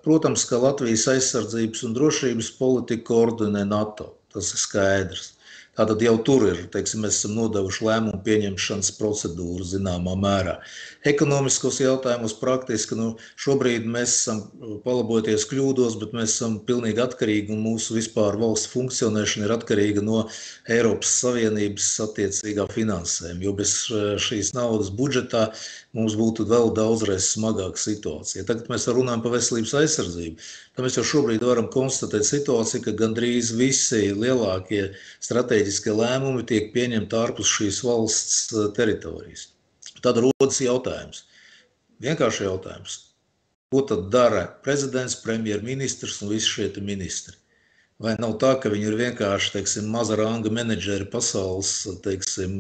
protams, ka Latvijas aizsardzības un drošības politika koordinē NATO. Tas ir skaidrs. Tātad jau tur ir, teiksim, mēs esam nodevuši lēmumu pieņemšanas procedūru zināmā mērā. Ekonomiskos jautājumos praktiski, šobrīd mēs esam, palabojoties kļūdos, bet mēs esam pilnīgi atkarīgi un mūsu vispār valsts funkcionēšana ir atkarīga no Eiropas Savienības attiecīgā finansējuma, jo bez šīs naudas budžetā mums būtu vēl daudzreiz smagāka situācija. Tagad mēs runājam par veselības aizsardzību. Tad mēs jau šobrīd varam konstatēt situāciju, ka gandrīz visi lielākie strateģiskie lēmumi tiek pieņemti ārpus šīs valsts teritorijas. Tad rodas jautājums. Vienkārši jautājums. Ko tad dara prezidents, premjerministrs un visi šie ministri? Vai nav tā, ka viņi ir vienkārši, teiksim, maza ranga menedžeri pasaules, teiksim,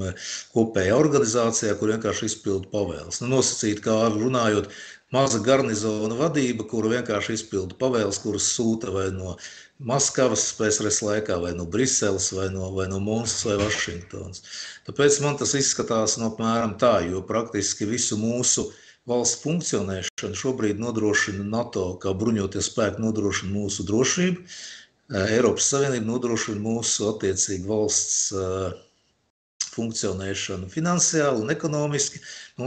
kopējā organizācijā, kur vienkārši izpilda pavēles? Nosacīt, kā runājot, maza garnizona vadība, kuru vienkārši izpilda pavēles, kuras sūta vai no Maskavas PSRS laikā, vai no Briseles, vai no Monsas vai Vašingtonas. Tāpēc man tas izskatās apmēram tā, jo praktiski visu mūsu valsts funkcionēšanu šobrīd nodrošina NATO, kā bruņoties spēki nodrošina mūsu drošību, Eiropas Savienība nodrošina mūsu attiecīgi valsts funkcionēšanu finansiāli un ekonomiski.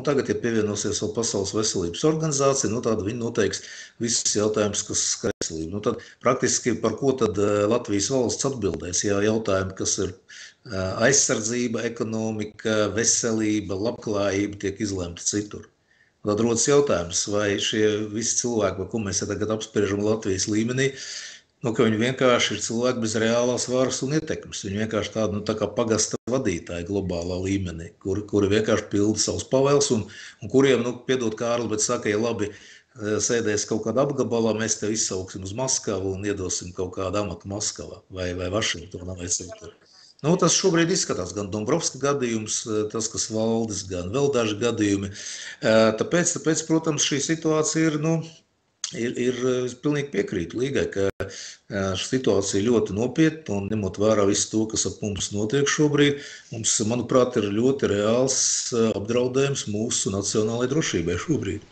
Tagad, ja pievienosies vēl Pasaules veselības organizācija, tad viņi noteiks visus jautājumus, kas skar veselību. Tad praktiski par ko tad Latvijas valsts atbildēs, ja jautājumi, kas ir aizsardzība, ekonomika, veselība, labklājība tiek izlemti citur. Tad rodas jautājums, vai šie visi cilvēki, ko mēs tagad apspriežam Latvijas līmenī, ka viņi vienkārši ir cilvēki bez reālās varas un ietekmes. Viņi vienkārši tādi, tā kā pagasta vadītāji globālā līmenī, kuri vienkārši pilda savus pavēles un kuriem, piedod Kārli, bet saka, ja labi sēdēs kaut kādā apgabalā, mēs tev izsauksim uz Maskavu un iedosim kaut kādu amatu Maskavā vai Vašingtonā vai citur. Tas šobrīd izskatās gan Dombrovska gadījums, tas, kas Valdis, gan vēl daži gadījumi. Tāpēc, protams, šī situācija ir pilnīgi piekrītu Līgai, ka situācija ļoti nopietna un ņemot vērā visu to, kas ap mums notiek šobrīd, mums, manuprāt, ir ļoti reāls apdraudējums mūsu nacionālajai drošībai šobrīd.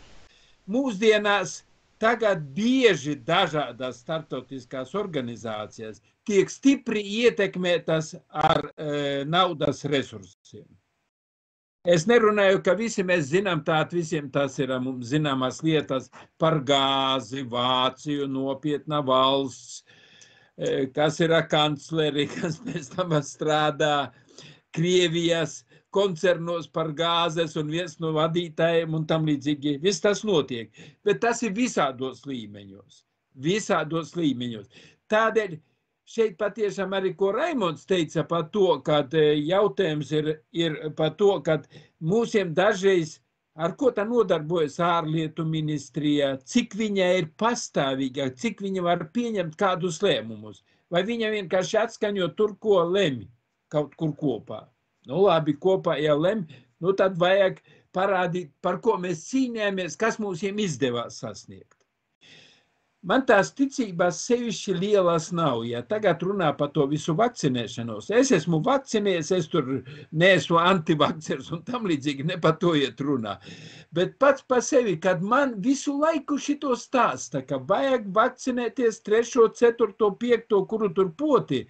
Mūsdienās tagad bieži dažādas starptautiskās organizācijas tiek stipri ietekmētas ar naudas resursiem. Es nerunāju, ka visi mēs zinām visiem tas ir mums zināmas lietas par gāzi, Vāciju, nopietna valsts, kas ir kancleri, kas pēc tam strādā Krievijas koncernos par gāzes un viens no vadītājiem un tam līdzīgi. Viss tas notiek, bet tas ir visādos līmeņos. Tādēļ šeit patiešām arī, ko Raimonds teica par to, kad jautājums ir par to, kad mūsiem dažreiz, ar ko tā nodarbojas ārlietu ministrija, cik viņa ir pastāvīga, cik viņa var pieņemt kādus lēmumus, vai viņa vienkārši atskaņo tur, ko lemj kaut kur kopā. Labi, kopā jau lemj, tad vajag parādīt, par ko mēs cīnījāmies, kas mums izdevās sasniegt. Man tās ticībās sevišķi lielas nav, ja tagad runā par to visu vakcinēšanos. Es esmu vakcinējies, es tur neesmu antivakcers un tam līdzīgi, ne par to iet runā. Bet pats par sevi, kad man visu laiku šito stāsta, ka vajag vakcinēties 3., 4., 5., kuru tur poti,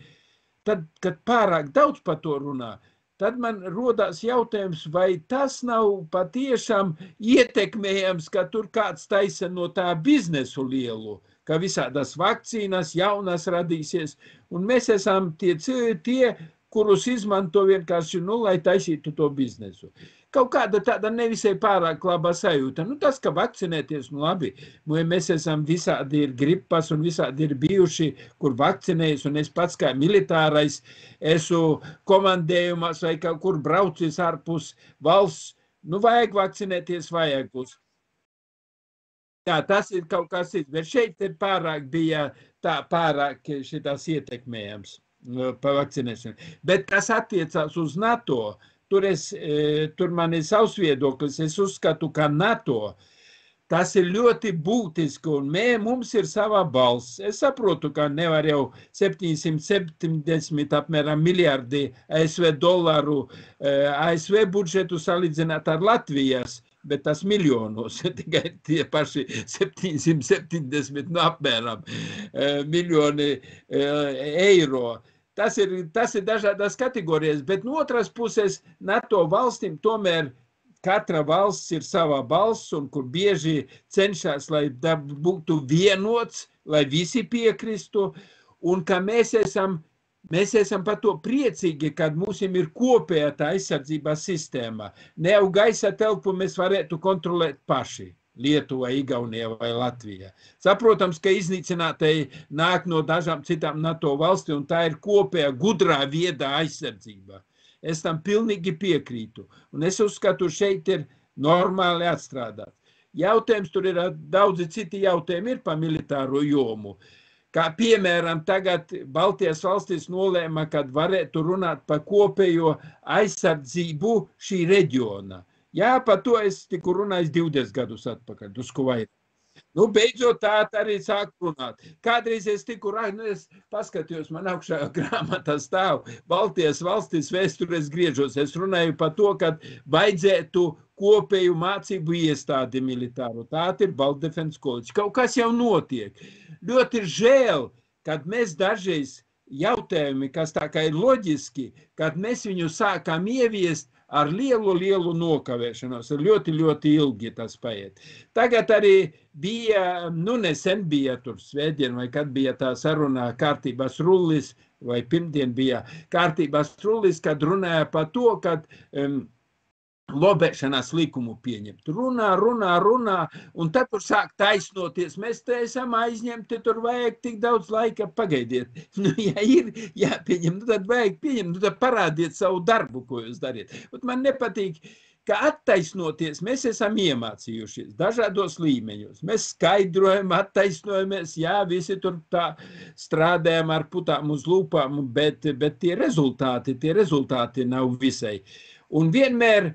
tad, kad pārāk daudz par to runā, tad man rodās jautājums, vai tas nav patiešām ietekmējams, ka tur kāds taisa no tā biznesu lielu, ka visādas vakcīnas jaunas radīsies, un mēs esam tie, kurus izmanto vienkārši, lai taisītu to biznesu. Kaut kāda tāda nevisai pārāk laba sajūta. Tas, ka vakcinēties, labi, mēs esam visādi ir gripas un visādi ir bijuši, kur vakcinējas, un es pats kā militārais esmu komandējumās vai kaut kur braucis ārpus valsts, vajag vakcinēties, vajagus. Jā, tas ir kaut kas cits, bet šeit ir bija pārāk šitās ietekmējams pa vakcinēšanu. Bet kas attiecās uz NATO, tur man ir savs viedoklis, es uzskatu, ka NATO, tas ir ļoti būtiski, un mums ir sava balss. Es saprotu, ka nevar jau 770 apmēram miljardi ASV dolāru ASV budžetu salīdzināt ar Latvijas, bet tas miljonos, tikai tie paši 770 apmēram miljoni eiro. Tas ir dažādas kategorijas, bet no otras puses NATO valstīm tomēr katra valsts ir savā balss, un kur bieži cenšas, lai būtu vienots, lai visi piekristu, un ka mēs esam par to priecīgi, kad mums ir kopēja tā aizsardzības sistēma. Ne jau gaisa telpu mēs varētu kontrolēt paši. Lietuva, Igaunija vai Latvija. Saprotams, ka iznīcinātāji nāk no dažām citām NATO valstīm, un tā ir kopējā gudrā viedā aizsardzība. Es tam pilnīgi piekrītu, un es uzskatu, šeit ir normāli atstrādāt. Jautājums, tur ir daudzi citi jautājumi ir par militāro jomu. Kā piemēram, tagad Baltijas valstis nolēma, kad varētu runāt par kopējo aizsardzību šī reģiona. Jā, par to es tiku runājis 20 gadus atpakaļ, drusku vairāk. Beidzot tā arī sāk runāt. Kādreiz es tiku es paskatījos, man augšā grāmatā stāv Baltijas valstis vēstures griežos. Es runāju par to, ka vajadzētu kopēju mācību iestādi militāru. Tā ir Baltdefense College. Kaut kas jau notiek. Ļoti žēl, kad mēs dažreiz jautājumi, kas tā kā ir loģiski, kad mēs viņu sākam ieviest ar lielu nokavēšanos, ar ļoti ilgi tas paiet. Tagad arī bija, nesen bija tur svētdien, vai kad bija tā sarunā kārtības rullis, vai pirmdien bija kārtības rullis, kad runāja par to, kad lobēšanās likumu pieņemt. Runā, un tad tur sāk taisnoties. Mēs te esam aizņemti, tur vajag tik daudz laika, pagaidiet. Ja ir jāpieņem, tad vajag pieņemt, tad parādiet savu darbu, ko jūs dariet. Bet man nepatīk, ka attaisnoties mēs esam iemācījušies dažādos līmeņos. Mēs skaidrojam, attaisnojamies, jā, visi tur tā strādājam ar putām uz lūpām, bet tie rezultāti nav visai. Un vienmēr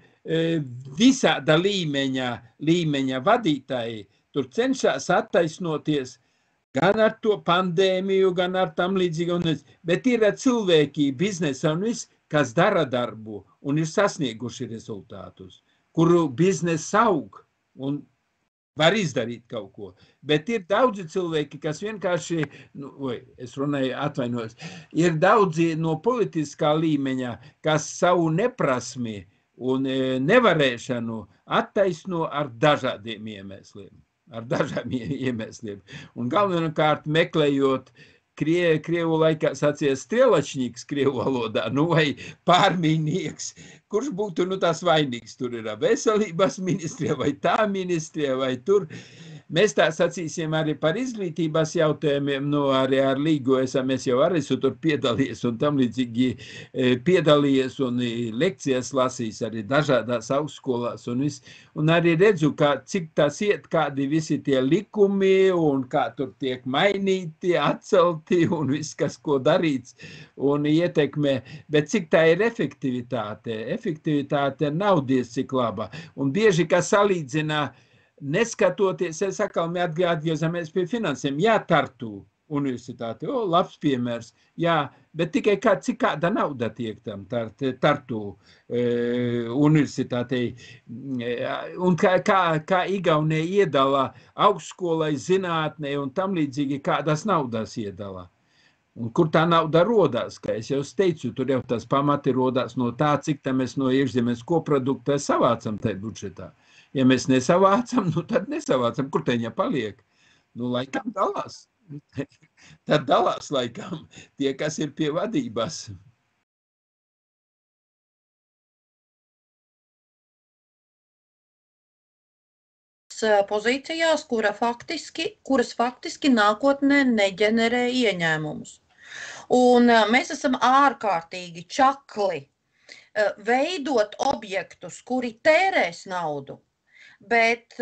visāda līmeņa vadītāji tur cenšas attaisnoties gan ar to pandēmiju, gan ar tam līdzīgu, bet ir cilvēki biznesa un viss, kas dara darbu un ir sasnieguši rezultātus, kuru biznesa aug un var izdarīt kaut ko. Bet ir daudzi cilvēki, kas vienkārši, es runāju, atvainojos, ir daudzi no politiskā līmeņa, kas savu neprasmi un nevarēšanu attaisno ar dažādiem iemesliem. Un galvenokārt meklējot Krievu laikā sacīja strelačnieks Krievu valodā, vai pārmīnieks, kurš būtu tas vainīgs. Tur ir veselības ministrija, vai tā ministrija, vai tur. mēs tā sacīsim arī par izglītības jautājumiem, arī ar Līgu mēs jau arī tur piedalījies un tam līdzīgi piedalījies un lekcijas lasīs arī dažādās augstskolās un viss. Un arī redzu, cik tas iet, kādi visi tie likumi un kā tur tiek mainīti, atcelti un viss, kas ko darīts un ietekmē. Bet cik tā ir efektivitāte? Efektivitāte nav diez cik laba. Un bieži, kā salīdzinā, neskatoties, es atkal atgriezamies pie finansēm. Jā, Tartu universitāte, labs piemērs, jā, bet tikai cik kāda nauda tiek tam Tartu universitātei. Un kā Igaunija iedala augstskolai, zinātnei un tam līdzīgi kādas naudas iedala. Un kur tā nauda rodās, kā es jau teicu, tur jau tas pamati rodās no tā, cik tā mēs no iekšzemes koprodukta savācam tajā budžetā. Ja mēs nesavācam, tad nesavācam. Kur teņa paliek? Laikam dalās. Tad dalās laikam tie, kas ir pie vadības. Pozīcijās, kuras faktiski nākotnē neģenerē ieņēmumus. Un mēs esam ārkārtīgi čakli veidot objektus, kuri tērēs naudu, bet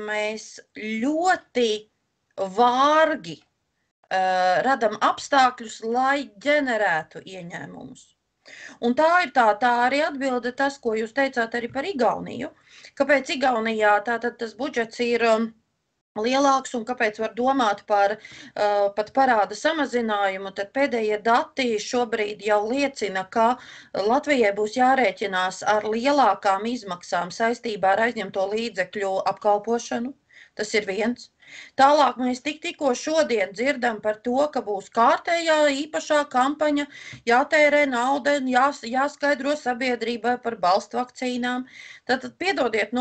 mēs ļoti vārgi radam apstākļus, lai ģenerētu ieņēmumus. Un tā arī atbilde tas, ko jūs teicāt arī par Igauniju. Kāpēc Igaunijā tātad tas budžets ir lielāks un kāpēc var domāt par pat parāda samazinājumu, tad pēdējie dati šobrīd jau liecina, ka Latvijai būs jārēķinās ar lielākām izmaksām saistībā ar aizņemto līdzekļu apkalpošanu. Tas ir viens. Tālāk mēs tikko šodien dzirdam par to, ka būs kārtējā īpašā kampaņa, jātērē nauda, jāskaidro sabiedrībai par balstu vakcīnām. Tātad, piedodiet,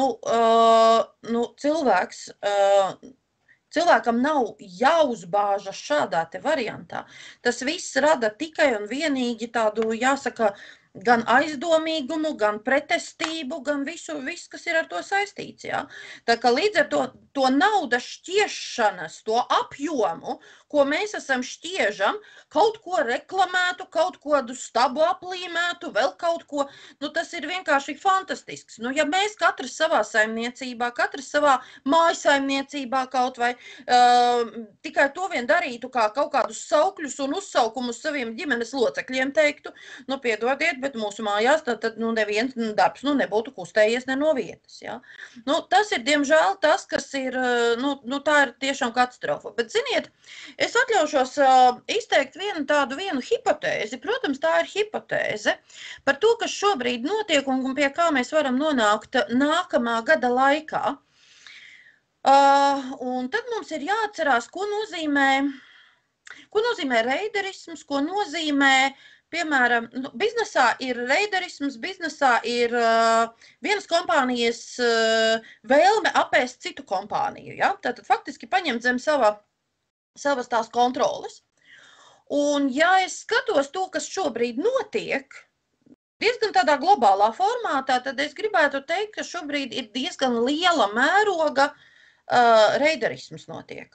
cilvēkam nav jāuzbāžas šādā te variantā. Tas viss rada tikai un vienīgi tādu, jāsaka, gan aizdomīgumu, gan pretestību, gan visu, kas ir ar to saistīts. Ja? Tā kā līdz ar to naudas šķiešanas, to apjomu, ko mēs esam šķiežam, kaut ko reklamētu, kaut kādu stabu aplīmētu, vēl kaut ko, tas ir vienkārši fantastisks. Ja mēs katrs savā saimniecībā, katrs savā mājasaimniecībā kaut vai tikai to vien darītu, kā kaut kādus saukļus un uzsaukumus saviem ģimenes locekļiem teiktu, piedodiet, bet mūsu mājās tad neviens darbs nebūtu kustējies ne no vietas. Ja? Tas ir, diemžēl, tas, kas ir, tā ir tiešām katastrofa. Bet, ziniet, es atļaušos izteikt vienu hipotēzi. Protams, tā ir hipotēze par to, kas šobrīd notiek un pie kā mēs varam nonākt nākamā gada laikā. Un tad mums ir jāatcerās, ko nozīmē reiderisms, ko nozīmē, piemēram, biznesā ir reiderisms, biznesā ir vienas kompānijas vēlme apēst citu kompāniju. Ja? Tātad faktiski paņemt zem savas tās kontroles. Un ja es skatos to, kas šobrīd notiek, diezgan tādā globālā formātā, tad es gribētu teikt, ka šobrīd ir diezgan liela mēroga reiderisms notiek.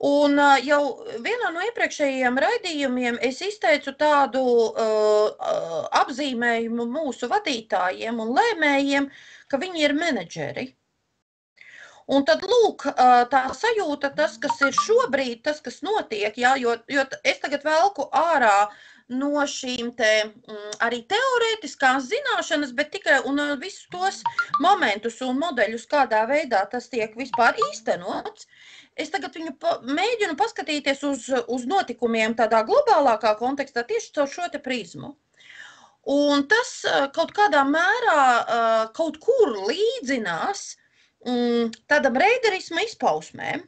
Un jau vienā no iepriekšējiem raidījumiem es izteicu tādu apzīmējumu mūsu vadītājiem un lēmējiem, ka viņi ir menedžeri. Un tad, lūk, tā sajūta, tas, kas ir šobrīd, tas, kas notiek, jā, jo es tagad velku ārā no šīm te arī teorētiskās zināšanas, bet tikai un visus tos momentus un modeļus, kādā veidā tas tiek vispār īstenots. Es tagad viņu mēģinu paskatīties uz notikumiem tādā globālākā kontekstā tieši caur šo te prizmu. Un tas kaut kādā mērā kaut kur līdzinās tādam reiderisma izpausmēm,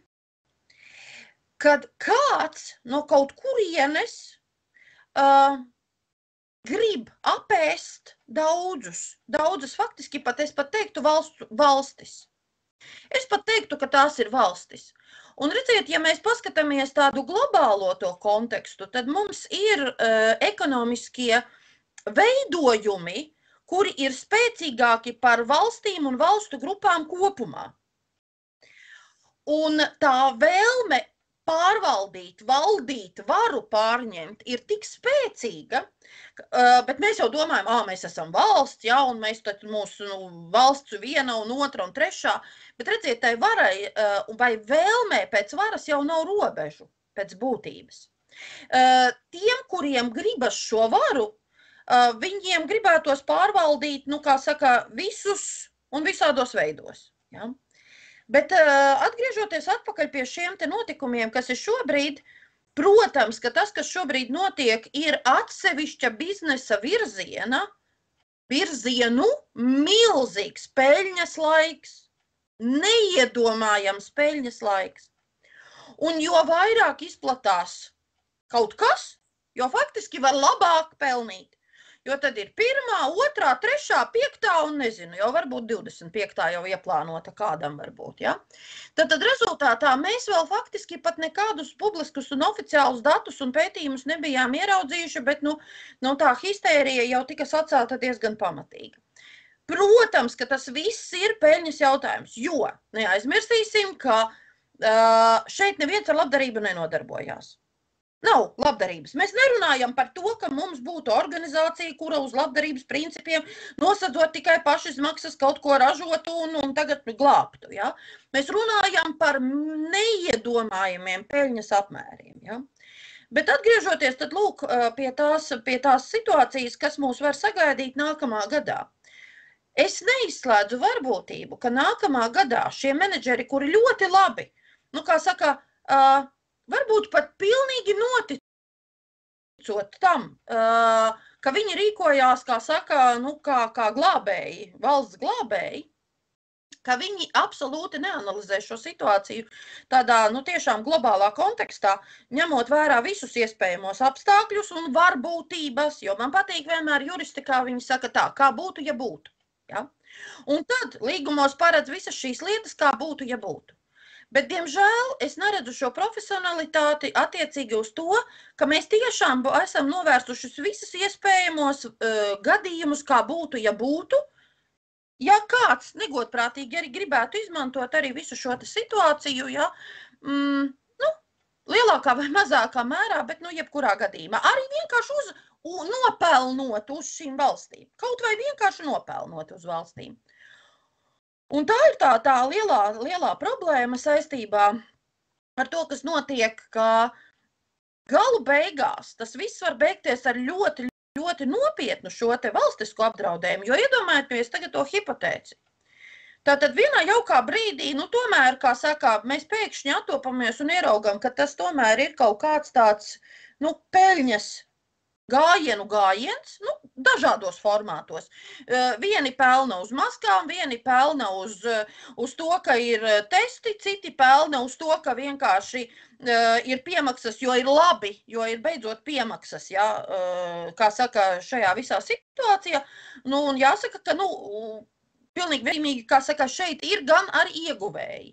kad kāds no kaut kurienes grib apēst daudzas faktiski pat, es pat teiktu, valstis. Es pat teiktu, ka tās ir valstis. Un redziet, ja mēs paskatāmies tādu globālo to kontekstu, tad mums ir ekonomiskie veidojumi, kuri ir spēcīgāki par valstīm un valstu grupām kopumā. Un tā vēlme pārvaldīt, valdīt, varu pārņemt ir tik spēcīga, bet mēs jau domājam, mēs esam valsts, ja, un mēs tad mūsu valsts viena un otra un trešā, bet redziet, tai varai vai vēlmē pēc varas jau nav robežu pēc būtības. Tiem, kuriem gribas šo varu, viņiem gribētos pārvaldīt, kā saka, visus un visādos veidos, ja. Bet atgriežoties atpakaļ pie šiem te notikumiem, kas ir šobrīd, protams, ka tas, kas šobrīd notiek, ir atsevišķa biznesa virzienu milzīgs peļņas laiks, neiedomājams peļņas laiks. Un jo vairāk izplatās kaut kas, jo faktiski var labāk pelnīt. Jo tad ir 1., 2., 3., 5. un nezinu, jau varbūt 25. jau ieplānota kādam varbūt, ja? Tad rezultātā mēs vēl faktiski pat nekādus publiskus un oficiālus datus un pētījumus nebijām ieraudzījuši, bet tā histērija jau tika sacēlta diezgan pamatīga. Protams, ka tas viss ir peļņas jautājums, jo neaizmirsīsim, ka šeit neviens ar labdarību nenodarbojās. Nav labdarības. Mēs nerunājam par to, ka mums būtu organizācija, kura uz labdarības principiem nosadzot tikai pašizmaksas kaut ko ražotu un tagad glābtu. Ja? Mēs runājam par neiedomājumiem peļņas apmēriem. Ja? Bet atgriežoties tad lūk pie tās situācijas, kas mūs var sagaidīt nākamā gadā. Es neizslēdzu varbūtību, ka nākamā gadā šie menedžeri, kuri ļoti labi, kā saka, varbūt pat pilnīgi noticot tam, ka viņi rīkojās, kā saka, kā glābēji, valsts glābēji, ka viņi absolūti neanalizē šo situāciju tādā, tiešām globālā kontekstā, ņemot vērā visus iespējamos apstākļus un varbūtības, jo man patīk vienmēr juristikā viņi saka tā, kā būtu, ja būtu. Ja? Un tad līgumos paredz visas šīs lietas, kā būtu, ja būtu. Bet, diemžēl, es neredzu šo profesionalitāti attiecīgi uz to, ka mēs tiešām esam novērsušas visas iespējamos gadījumus, kā būtu, ja būtu. Ja kāds negodprātīgi arī gribētu izmantot arī visu šo situāciju, ja, lielākā vai mazākā mērā, bet jebkurā gadījumā, arī vienkārši nopelnot uz šīm valstīm. Kaut vai vienkārši nopelnot uz valstīm. Un tā ir tā lielā problēma saistībā ar to, kas notiek, ka galu beigās tas viss var beigties ar ļoti, ļoti nopietnu šo te valstisko apdraudējumu, jo iedomājamies tagad to hipotēci. Tātad vienā jaukā brīdī, tomēr, kā saka, mēs pēkšņi attopamies un ieraugam, ka tas tomēr ir kaut kāds tāds, peļņas gājiens, dažādos formātos. Vieni pelna uz maskām, vieni pelna uz to, ka ir testi, citi pelna uz to, ka vienkārši ir piemaksas, jo ir labi, jo ir beidzot piemaksas, ja, kā saka, šajā visā situācijā. Un jāsaka, ka, pilnīgi vienīgi, kā saka, šeit ir gan arī ieguvēji.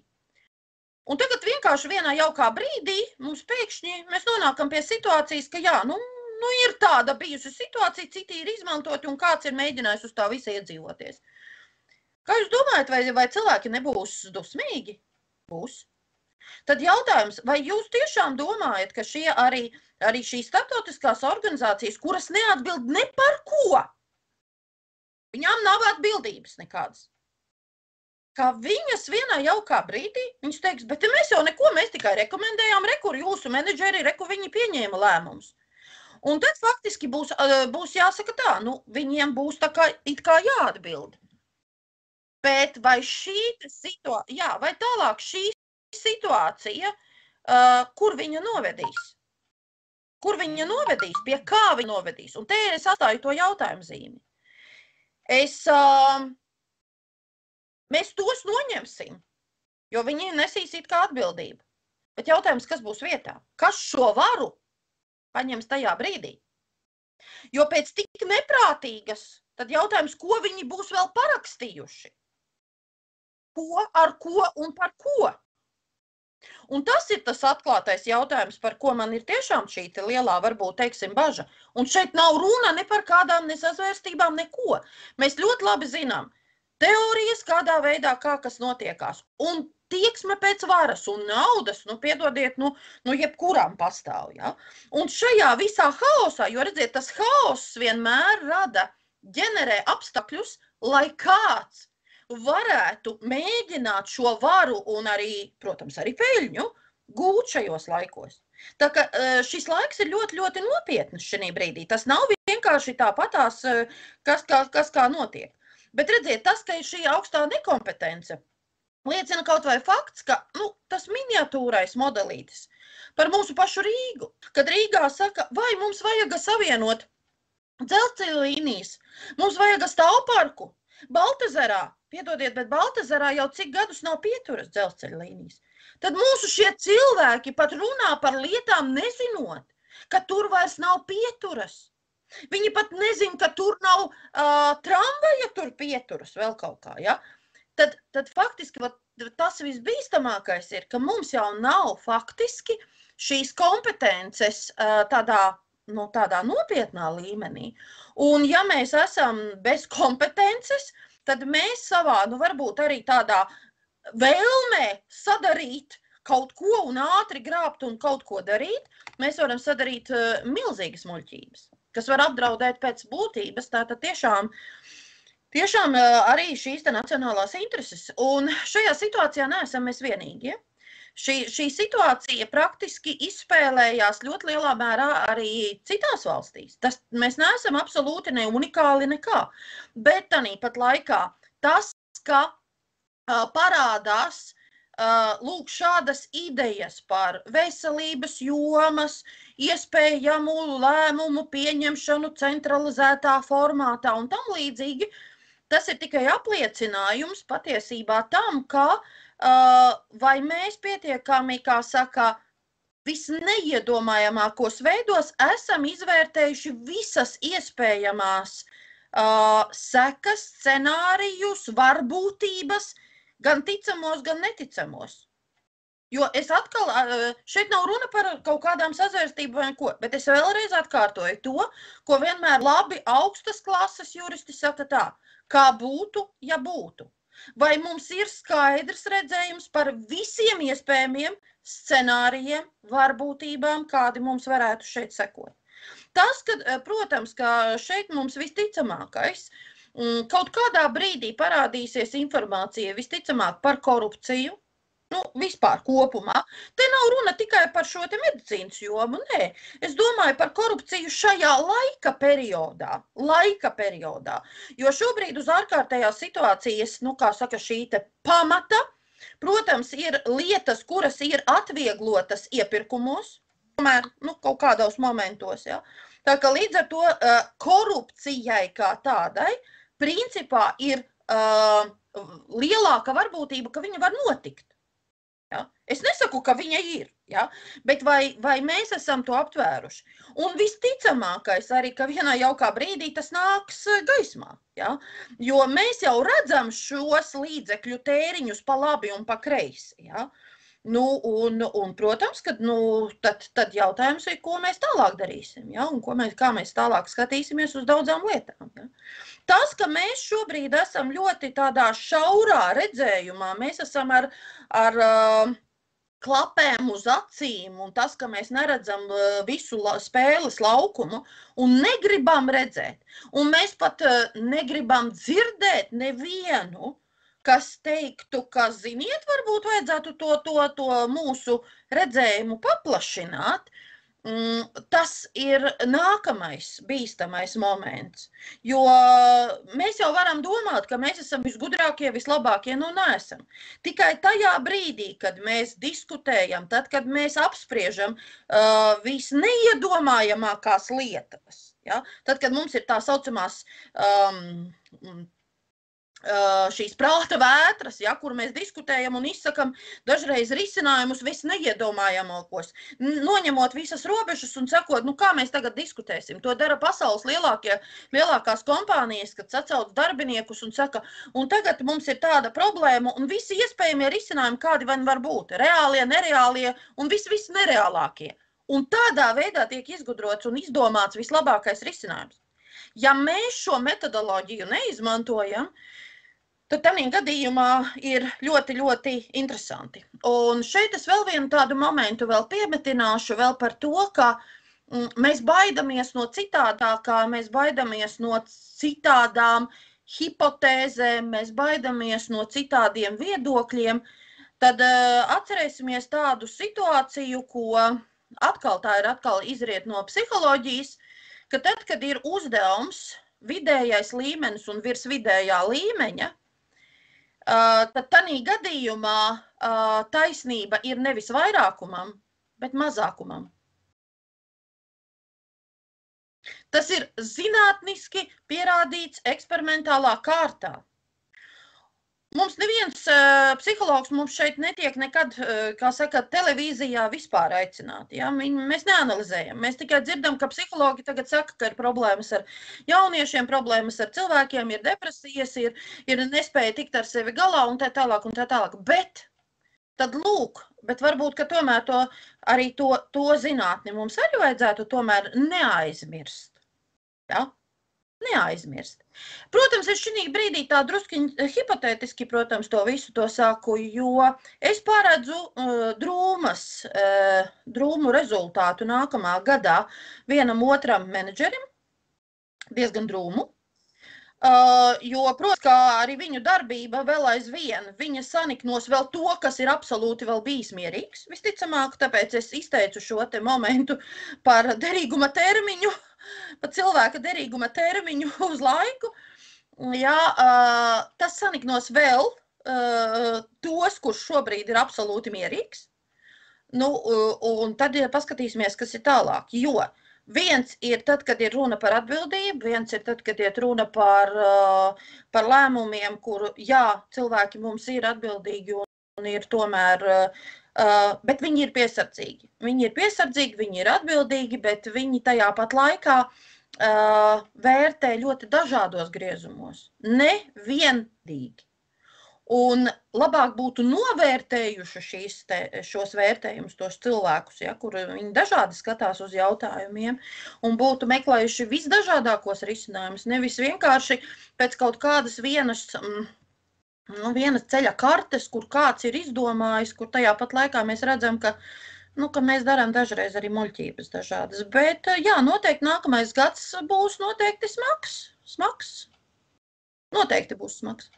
Un tagad vienkārši vienā jaukā brīdī mums pēkšņi mēs nonākam pie situācijas, ka jā, ir tāda bijusi situācija, citi ir izmantoti un kāds ir mēģinājis uz tā visa iedzīvoties. Kā jūs domājat, vai cilvēki nebūs dusmīgi? Būs. Tad jautājums, vai jūs tiešām domājat, ka arī šīs starptautiskās organizācijas, kuras neatbild ne par ko, viņām nav atbildības nekādas, ka viņas vienā jaukā brīdī, viņas teiks, bet mēs jau neko, mēs tikai rekomendējām, kur jūsu menedžeri, viņi pieņēma lēmumus. Un tad faktiski būs jāsaka tā, viņiem būs tā kā, it kā jāatbild. Bet vai vai tālāk šī situācija, kur viņa novedīs? Kur viņa novedīs? Pie kā viņa novedīs? Un te es atstāju to jautājumu zīmi. Mēs tos noņemsim, jo viņi nesīs it kā atbildību. Bet jautājums, kas būs vietā? Kas šo varu paņems tajā brīdī? Jo pēc tik neprātīgas, tad jautājums, ko viņi būs vēl parakstījuši? Ko, ar ko un par ko? Un tas ir tas atklātais jautājums, par ko man ir tiešām šī lielā, varbūt, teiksim, baža. Un šeit nav runa ne par kādām nesazvērstībām, neko. Mēs ļoti labi zinām teorijas, kādā veidā, kā kas notiekās. Un tieksme pēc varas un naudas, piedodiet, jebkuram pastāv, ja? Un šajā visā haosā, jo redziet, tas haoss vienmēr ģenerē apstākļus, lai kāds varētu mēģināt šo varu un arī, protams, arī peļņu gūt šajos laikos. Tā ka šis laiks ir ļoti, ļoti nopietns šajā brīdī. Tas nav vienkārši tāpatās, kas kā notiek. Bet redziet, tas, ka ir šī augstā nekompetence, liecina kaut vai fakts, ka tas miniatūrais modelītis par mūsu pašu Rīgu, kad Rīgā saka, vai mums vajag savienot dzelzceļa līnijas, mums vajag stāvparku, Baltezerā, piedodiet, bet Baltezerā jau cik gadus nav pieturas dzelzceļa līnijas. Tad mūsu šie cilvēki pat runā par lietām nezinot, ka tur vairs nav pieturas. Viņi pat nezin, ka tur nav tramvaja tur pieturas vēl kaut kā, ja? Tad faktiski tas visbīstamākais ir, ka mums jau nav faktiski šīs kompetences tādā nopietnā līmenī. Un ja mēs esam bez kompetences, tad mēs savā, varbūt arī tādā vēlmē sadarīt kaut ko un ātri grābt un kaut ko darīt, mēs varam sadarīt milzīgas muļķības, kas var apdraudēt pēc būtības, tātad tiešām arī šīs nacionālās intereses. Un šajā situācijā neesam mēs vienīgi. Ja? Šī situācija praktiski izspēlējās ļoti lielā mērā arī citās valstīs. Mēs neesam absolūti ne unikāli nekā, bet tāpat laikā tas, ka parādās lūk šādas idejas par veselības jomas, iespējamu lēmumu pieņemšanu centralizētā formātā un tam līdzīgi, tas ir tikai apliecinājums patiesībā tam, ka vai mēs pietiekami, kā saka, visneiedomājamākos veidos esam izvērtējuši visas iespējamās sekas, scenārijus, varbūtības, gan ticamos, gan neticamos. Jo es atkal, šeit nav runa par kaut kādām sazvērstībām vai ko, bet es vēlreiz atkārtoju to, ko vienmēr labi augstas klases juristi saka tā, kā būtu, ja būtu. Vai mums ir skaidrs redzējums par visiem iespējamiem scenārijiem, varbūtībām, kādi mums varētu šeit sekot. Tas, ka, protams, ka šeit mums visticamākais, kaut kādā brīdī parādīsies informācija visticamāk par korupciju, vispār kopumā. Te nav runa tikai par šo te medicīnas jomu, nē. Es domāju par korupciju šajā laika periodā. Jo šobrīd uz ārkārtējās situācijas, kā saka, šī te pamata, protams, ir lietas, kuras ir atvieglotas iepirkumos, tomēr, kaut kādos momentos, ja. Tā ka līdz ar to korupcijai kā tādai, principā ir lielāka varbūtība, ka viņa var notikt. Ja? Es nesaku, ka viņa ir, ja? Bet vai mēs esam to aptvēruši? Un visticamākais arī, ka vienā jaukā brīdī tas nāks gaismā. Ja? Jo mēs jau redzam šos līdzekļu tēriņus pa labi un pa kreisi. Ja? Un, protams, ka tad jautājums ir, ko mēs tālāk darīsim, ja? Un kā mēs tālāk skatīsimies uz daudzām lietām. Ja? Tas, ka mēs šobrīd esam ļoti tādā šaurā redzējumā, mēs esam ar klapēm uz acīm un tas, ka mēs neredzam visu spēles laukumu un negribam redzēt. Un mēs pat negribam dzirdēt nevienu, kas teiktu, ka, ziniet, varbūt vajadzētu to mūsu redzējumu paplašināt, tas ir nākamais bīstamais moments. Jo mēs jau varam domāt, ka mēs esam visgudrākie, vislabākie, neesam. Tikai tajā brīdī, kad mēs diskutējam, tad, kad mēs apspriežam visneiedomājamākās lietas, ja? Tad, kad mums ir tā saucamās šīs prāta vētras, ja, kur mēs diskutējam un izsakam dažreiz risinājumus visneiedomājamākos, noņemot visas robežas un sakot, kā mēs tagad diskutēsim. To dara pasaules lielākās kompānijas, kad sacauc darbiniekus un saka, un tagad mums ir tāda problēma un visi iespējamie risinājumi, kādi var būt, reālie, nereālie un visi nereālākie. Un tādā veidā tiek izgudrots un izdomāts vislabākais risinājums. Ja mēs šo metodoloģiju neizmantojam, tad tādā gadījumā ir ļoti, ļoti interesanti. Un šeit es vēl vienu tādu momentu vēl piemetināšu vēl par to, ka mēs baidamies no citādākā, mēs baidamies no citādām hipotēzēm, mēs baidamies no citādiem viedokļiem, tad atcerēsimies tādu situāciju, ko tā ir izriet no psiholoģijas, ka tad, kad ir uzdevums vidējais līmenis un virs vidējā līmeņa, tad tādā gadījumā taisnība ir nevis vairākumam, bet mazākumam. Tas ir zinātniski pierādīts eksperimentālā kārtā. Mums neviens psihologs mums šeit netiek nekad, kā saka, televīzijā vispār aicināt. Ja? Mēs neanalizējam. Mēs tikai dzirdam, ka psihologi tagad saka, ka ir problēmas ar jauniešiem, problēmas ar cilvēkiem, ir depresijas, ir nespēja tikt ar sevi galā un tā tālāk un tā tālāk. Bet tad lūk, bet varbūt, ka tomēr arī to zinātni mums arī vajadzētu tomēr neaizmirst. Ja? Neaizmirst. Protams, es šī brīdī tā druskiņi hipotētiski, protams, to visu to saku, jo es paredzu drūmu rezultātu nākamā gadā vienam otram menedžerim, diezgan drūmu, jo, protams, kā arī viņu darbība vēl aizvien, viņa saniknos vēl to, kas ir absolūti vēl bijis mierīgs, visticamāk, tāpēc es izteicu šo te momentu par derīguma termiņu, pa cilvēka derīguma termiņu uz laiku, jā, tas saniknos vēl tos, kurš šobrīd ir absolūti mierīgs. Nu, un tad paskatīsimies, kas ir tālāk, jo viens ir tad, kad ir runa par atbildību, viens ir tad, kad ir runa par lēmumiem, kuru, jā, cilvēki mums ir atbildīgi un ir tomēr... bet viņi ir piesardzīgi. Viņi ir piesardzīgi, viņi ir atbildīgi, bet viņi tajā pat laikā vērtē ļoti dažādos griezumos. Nevienlīgi. Un labāk būtu novērtējuši šos vērtējumus, tos cilvēkus, ja, kur viņi dažādi skatās uz jautājumiem un būtu meklējuši visdažādākos risinājumus, nevis vienkārši pēc kaut kādas vienas ceļa kartes, kur kāds ir izdomājis, kur tajā pat laikā mēs redzam, ka mēs darām dažreiz arī muļķības dažādas. Bet, jā, noteikti nākamais gads būs noteikti smags. Noteikti būs smags.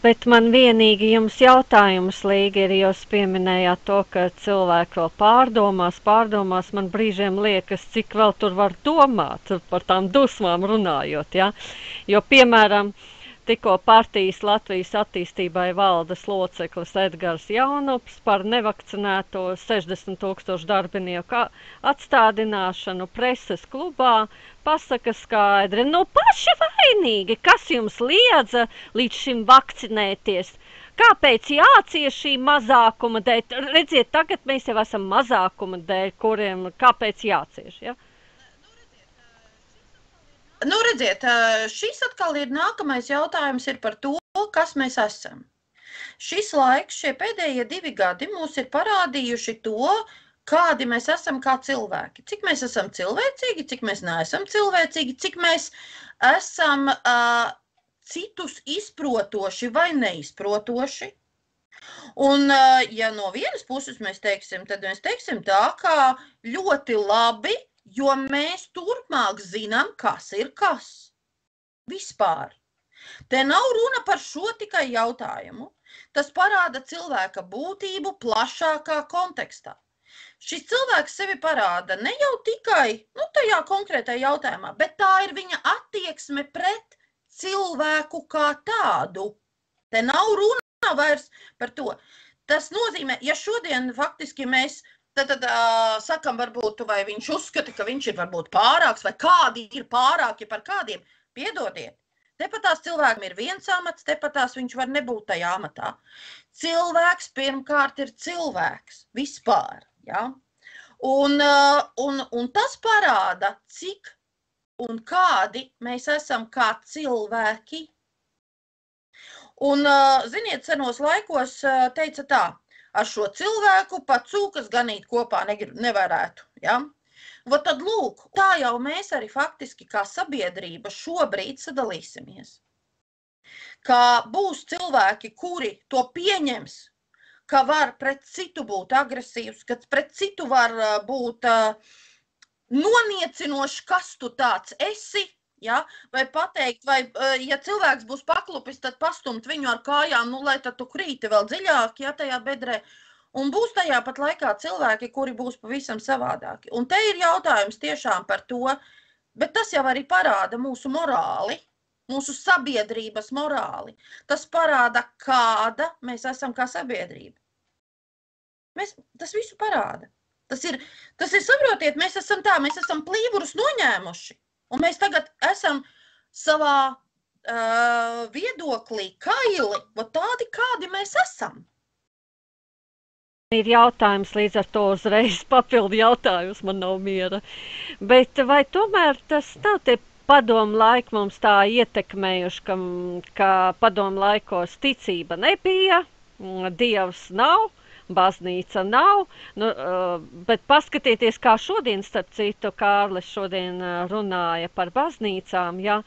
Bet man vienīgi jums jautājums, Līga, ir, jūs pieminējāt to, ka cilvēki vēl pārdomās, man brīžiem liekas, cik vēl tur var domāt par tām dusmām runājot, ja? Jo, piemēram, tikko partijas Latvijas attīstībai valdes loceklis Edgars Jaunups par nevakcinēto 60 000 darbinieku atstādināšanu preses klubā pasaka skaidri, paši vainīgi, kas jums liedza līdz šim vakcinēties? Kāpēc jācieš šī mazākuma dēļ? Redziet, tagad mēs jau esam mazākuma dēļ, kuriem kāpēc jācieš, ja? Nu, redziet, šis atkal ir nākamais jautājums ir par to, kas mēs esam. Šis laiks, šie pēdējie 2 gadi mūs ir parādījuši to, kādi mēs esam kā cilvēki. Cik mēs esam cilvēcīgi, cik mēs neesam cilvēcīgi, cik mēs esam citus izprotoši vai neizprotoši. Un, ja no vienas puses mēs teiksim, tad mēs teiksim tā, kā ļoti labi, jo mēs turpmāk zinām, kas ir kas. Vispār. Te nav runa par šo tikai jautājumu. Tas parāda cilvēka būtību plašākā kontekstā. Šis cilvēks sevi parāda ne jau tikai tajā konkrētajā jautājumā, bet tā ir viņa attieksme pret cilvēku kā tādu. Te nav runa vairs par to. Tas nozīmē, ja šodien faktiski mēs Tad sakam, varbūt, vai viņš uzskata, ka viņš ir varbūt pārāks, vai kādi ir pārāki par kādiem. Piedodiet, tepatās cilvēkam ir viens amats, tepatās viņš var nebūt tajā amatā. Cilvēks pirmkārt ir cilvēks vispār. Ja? Un tas parāda, cik un kādi mēs esam kā cilvēki. Un, ziniet, senos laikos teica tā. Ar šo cilvēku pat cūkas ganīt kopā nevarētu. Ja? Tad lūk, tā jau mēs arī faktiski kā sabiedrība šobrīd sadalīsimies. ka būs cilvēki, kuri to pieņems, ka var pret citu būt agresīvs, ka pret citu var būt noniecinošs, kas tu tāds esi, ja? Vai pateikt, vai ja cilvēks būs paklupis, tad pastumt viņu ar kājām, nu, lai tad tu krīti vēl dziļāk, ja, tajā bedrē. Un būs tajā pat laikā cilvēki, kuri būs pavisam savādāki. Un te ir jautājums tiešām par to, bet tas jau arī parāda mūsu morāli, mūsu sabiedrības morāli. Tas parāda, kāda mēs esam kā sabiedrība. Tas visu parāda. Tas ir, saprotiet, mēs esam plīvurus noņēmuši. Un mēs tagad esam savā viedoklī kaili, tādi, kādi mēs esam. Ir jautājums, līdz ar to uzreiz papildu jautājums, man nav miera. Bet vai tomēr tas nav tie padomu laiki mums tā ietekmējuši, ka padomu laikos ticība nebija, Dievs nav, baznīca nav, bet paskatieties, kā šodien, starp citu, Kārlis šodien runāja par baznīcām, ja,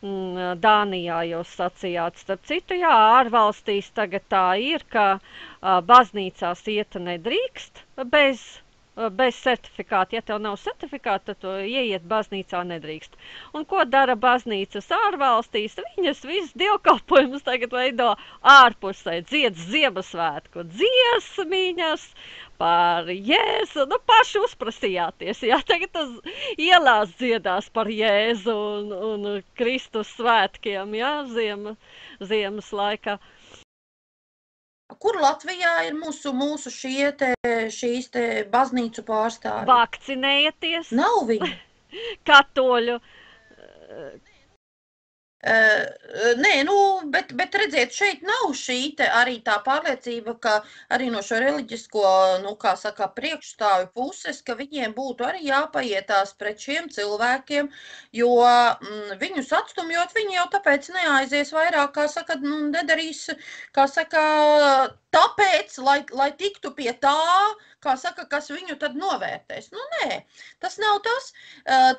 Dānijā jūs sacījāt, starp citu, jā, ārvalstīs tagad tā ir, ka baznīcās iet nedrīkst bez certifikāta. Ja tev nav certifikāta, tad tu ieiet baznīcā nedrīkst. Un ko dara baznīcas ārvalstīs? Viņas visus dievkalpojumus tagad veido ārpusē, dzied Ziemassvētku dziesmiņas par Jēzu. Nu, paši uzprasījāties, ja? Tagad tas ielās dziedās par Jēzu un Kristus svētkiem, ja? Ziemas laikā. Kur Latvijā ir mūsu šīs te baznīcu pārstāvi? Vakcinējieties. Nav viņu. Katoļu. Nē, bet redziet, šeit nav šī te arī tā pārliecība, ka arī no šo reliģisko, kā saka, priekšstāvju puses, ka viņiem būtu arī jāpaietās pret šiem cilvēkiem, jo viņus atstumjot, viņi jau tāpēc neaizies vairāk, kā saka, nedarīs, kā saka, tāpēc, lai tiktu pie tā, kā saka, kas viņu tad novērtēs. Nu, nē, tas nav tas.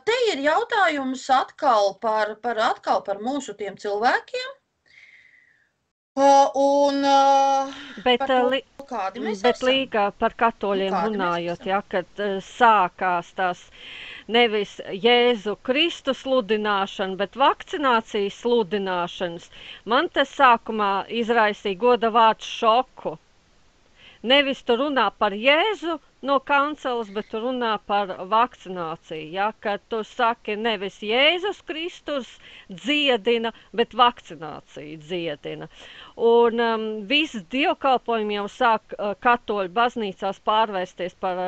Te ir jautājums atkal par mūsu tiem cilvēkiem. Un bet, par to, kādi mēs esam. Līga par katoļiem runājot, ja, kad sākās tās nevis Jēzu Kristu sludināšana, bet vakcinācijas sludināšanas, man tas sākumā izraisīja goda vārds šoku. Nevis tu runā par Jēzu no kanceles, bet tu runā par vakcināciju, ja, kad tu saki nevis Jēzus Kristus dziedina, bet vakcinācija dziedina. Un visi dievkalpojumi jau sāk katoļu baznīcās pārvērsties par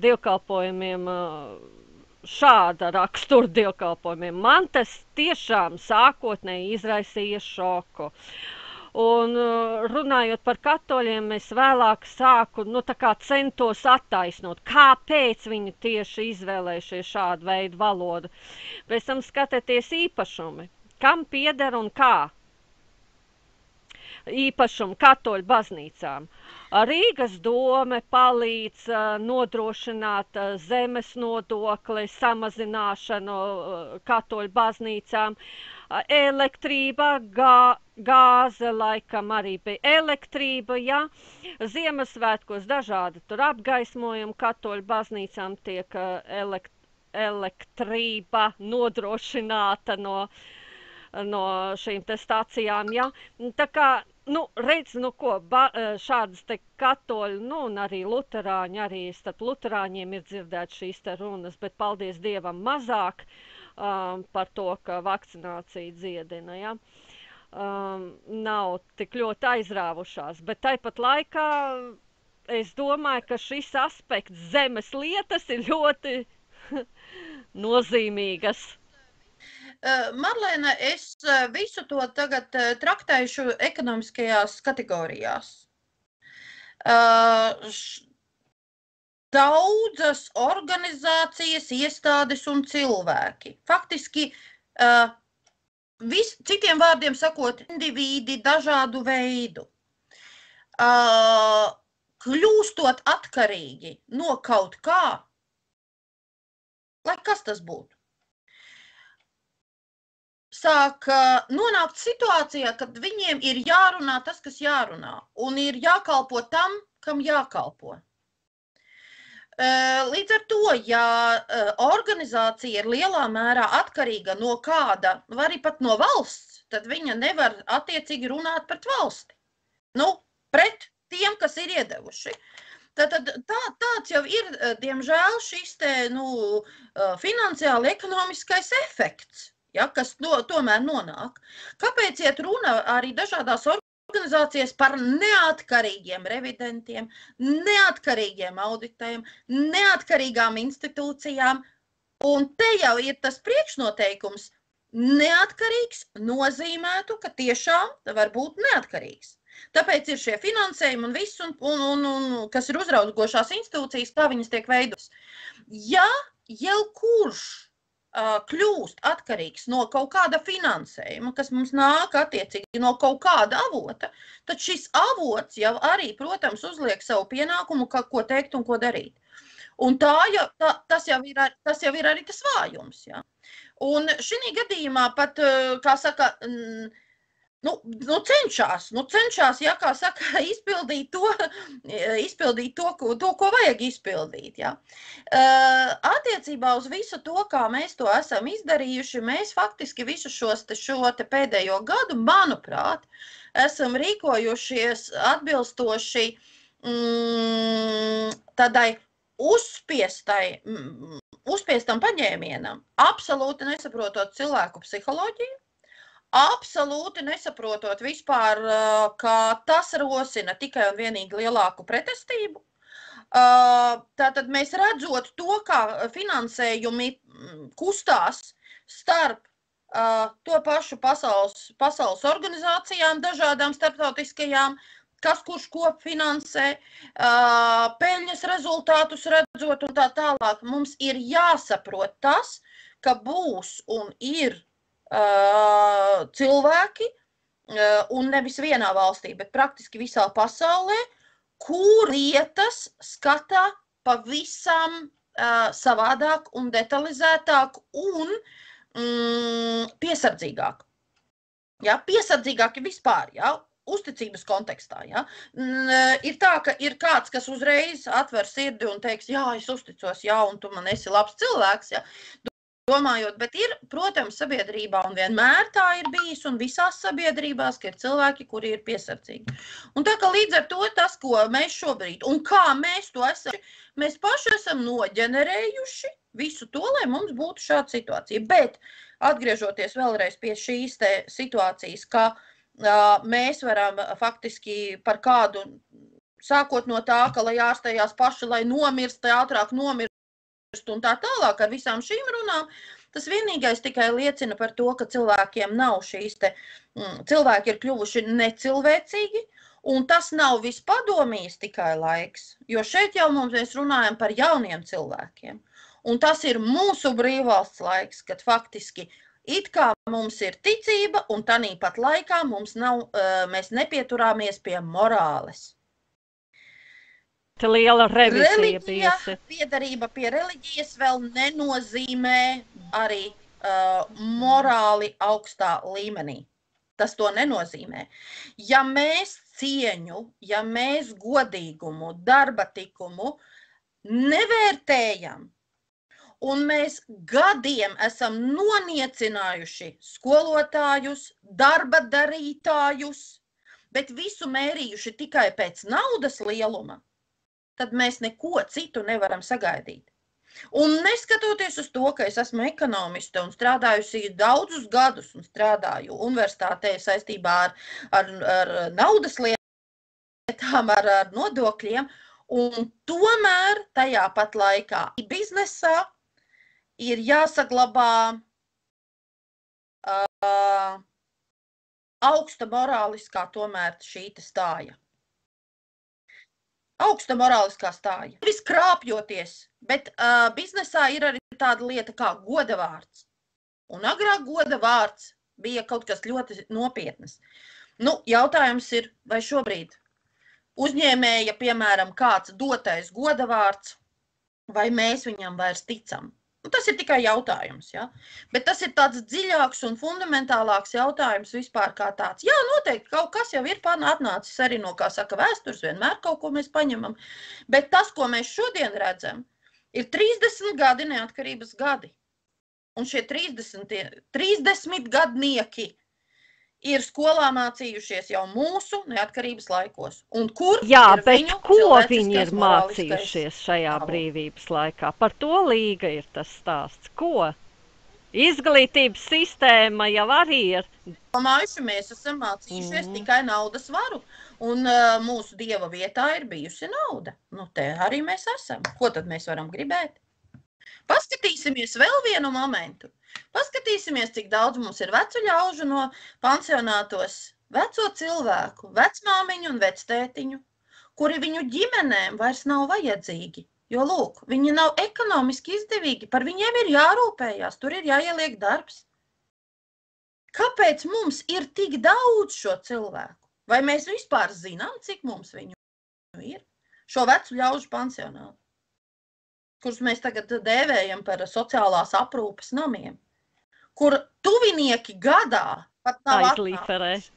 dievkalpojumiem, šāda rakstura dievkalpojumiem. Man tas tiešām sākotnēji izraisīja šoku. Un runājot par katoļiem, es vēlāk sāku, tā kā centos attaisnot, kāpēc viņi tieši izvēlējušies šādu veidu valodu. Pēc tam skatieties īpašumi, kam pieder un kā. Īpašumu katoļu baznīcām. Rīgas dome palīdz nodrošināt zemes nodokli, samazināšanu katoļu baznīcām. Elektrība, gāze, laikam arī bija elektrība, ja. Ziemassvētkos dažādi tur apgaismojumi katoļu baznīcām tiek elektrība nodrošināta no šīm te stācijām, ja. Tā kā, redz, šādas te katoļu, un arī luterāņi, arī starp luterāņiem ir dzirdēt šīs te runas, bet paldies Dievam mazāk par to, ka vakcinācija dziedina, ja. Nav tik ļoti aizrāvušās, bet tāpat laikā es domāju, ka šis aspekts zemes lietas ir ļoti nozīmīgas. Marlēna, es visu to tagad traktēšu ekonomiskajās kategorijās. Daudzas organizācijas, iestādes un cilvēki. Faktiski, citiem vārdiem sakot, indivīdi dažādu veidu, kļūstot atkarīgi no kaut kā, lai kas tas būtu. sāk nonākt situācijā, kad viņiem ir jārunā tas, kas jārunā, un ir jākalpo tam, kam jākalpo. Līdz ar to, ja organizācija ir lielā mērā atkarīga no kāda, vai arī pat no valsts, tad viņa nevar attiecīgi runāt pret valsti. Nu, pret tiem, kas ir iedevuši. Tāds jau ir, diemžēl, šis finansiāli ekonomiskais efekts, ja, kas tomēr nonāk. Kāpēc iet runa arī dažādās organizācijas par neatkarīgiem revidentiem, neatkarīgiem auditējiem, neatkarīgām institūcijām, un te jau ir tas priekšnoteikums, neatkarīgs nozīmētu, ka tiešām var būt neatkarīgs. Tāpēc ir šie finansējumi un viss, un kas ir uzraugošās institūcijas, kā viņas tiek veidotas. Ja jau kurš kļūst atkarīgs no kaut kāda finansējuma, kas mums nāk attiecīgi no kaut kāda avota, tad šis avots jau arī, protams, uzliek savu pienākumu, ko teikt un ko darīt. Un tas jau ir arī tas vājums. Ja? Un šī gadījumā pat, kā saka, cenšas, ja, kā saka, izpildīt to, ko vajag izpildīt. Ja. Attiecībā uz visu to, kā mēs to esam izdarījuši, mēs faktiski visu šo pēdējo gadu, manuprāt, esam rīkojušies atbilstoši tādai uzspiestam paņēmienam, absolūti nesaprotot cilvēku psiholoģiju, absolūti nesaprotot vispār, ka tas rosina tikai un vienīgi lielāku pretestību. Tātad mēs redzot to, kā finansējumi kustās starp to pašu pasaules organizācijām, dažādām starptautiskajām, kas kurš ko finansē, peļņas rezultātus redzot un tā tālāk. Mums ir jāsaprot tas, ka būs un ir cilvēki, un nevis vienā valstī, bet praktiski visā pasaulē, kur lietas skatā pavisam savādāk un detalizētāk un piesardzīgāk. Ja? Piesardzīgāk vispār, ja? Uzticības kontekstā. Ja? Ir tā, ka ir kāds, kas uzreiz atver sirdi un teiks, jā, es uzticos, jā, un tu man esi labs cilvēks, ja? Domājot, bet ir, protams, sabiedrībā, un vienmēr tā ir bijis, un visās sabiedrībās, ka ir cilvēki, kuri ir piesardzīgi. Un tā, ka līdz ar to tas, ko mēs šobrīd, un kā mēs to esam, mēs paši esam noģenerējuši visu to, lai mums būtu šāda situācija. Bet, atgriežoties vēlreiz pie šīs te situācijas, ka mēs varam faktiski par kādu, sākot no tā, ka lai ārstējās paši, lai nomirst, ātrāk nomirst, un tā tālāk ar visām šīm runām, tas vienīgais tikai liecina par to, ka cilvēkiem nav cilvēki ir kļuvuši necilvēcīgi, un tas nav vispadomījis tikai laiks, jo šeit jau mēs runājam par jauniem cilvēkiem, un tas ir mūsu brīvvalsts laiks, kad faktiski it kā mums ir ticība, un tanīpat laikā mēs nepieturāmies pie morāles. Liela revizija bijusi. Piedarība pie reliģijas vēl nenozīmē arī morāli augstā līmenī. Tas to nenozīmē. Ja mēs cieņu, ja mēs godīgumu, darba tikumu nevērtējam, un mēs gadiem esam noniecinājuši skolotājus, darba darītājus, bet visu mērījuši tikai pēc naudas lieluma, tad mēs neko citu nevaram sagaidīt. Un neskatoties uz to, ka es esmu ekonomiste un strādājusi daudzus gadus un strādāju universitātē saistībā ar naudas lietām, ar nodokļiem, un tomēr tajā pat laikā biznesā ir jāsaglabā augsta morāliskā tomēr šī stāja. Augsta morāliskā stāja. Nevis krāpjoties, bet biznesā ir arī tāda lieta kā godavārds. Un agrāk godavārds bija kaut kas ļoti nopietnas. Jautājums ir, vai šobrīd uzņēmēja, piemēram, kāds dotais godavārds, vai mēs viņam vairs ticam. Nu, tas ir tikai jautājums, ja? Bet tas ir tāds dziļāks un fundamentālāks jautājums vispār kā tāds. Jā, noteikti kaut kas jau ir atnācis arī no, kā saka, vēstures, vienmēr kaut ko mēs paņemam. Bet tas, ko mēs šodien redzam, ir 30 gadi neatkarības gadi. Un šie 30 gadnieki ir skolā mācījušies jau mūsu neatkarības laikos. Un kur Jā, ir bet viņu ko viņi cilvēciskais, ir morāliskais mācījušies šajā stāvoklis? brīvības laikā? Par to Līga ir tas stāsts. Ko? Izglītības sistēma jau arī ir. Domājuši, mēs esam mācījušies tikai naudas varu, un mūsu dieva vietā ir bijusi nauda. Nu, te arī mēs esam. Ko tad mēs varam gribēt? Paskatīsimies vēl vienu momentu. Paskatīsimies, cik daudz mums ir vecu ļaužu no pansionātos, veco cilvēku, vecmāmiņu un vectētiņu, kuri viņu ģimenēm vairs nav vajadzīgi. Jo, lūk, viņi nav ekonomiski izdevīgi, par viņiem ir jārūpējās, tur ir jāieliek darbs. Kāpēc mums ir tik daudz šo cilvēku? Vai mēs vispār zinām, cik mums viņu ir? Šo vecu ļaužu pansionātu, kurus mēs tagad dēvējam par sociālās aprūpes namiem, kur tuvinieki gadā pat nav Aizlīferē. atnākuši.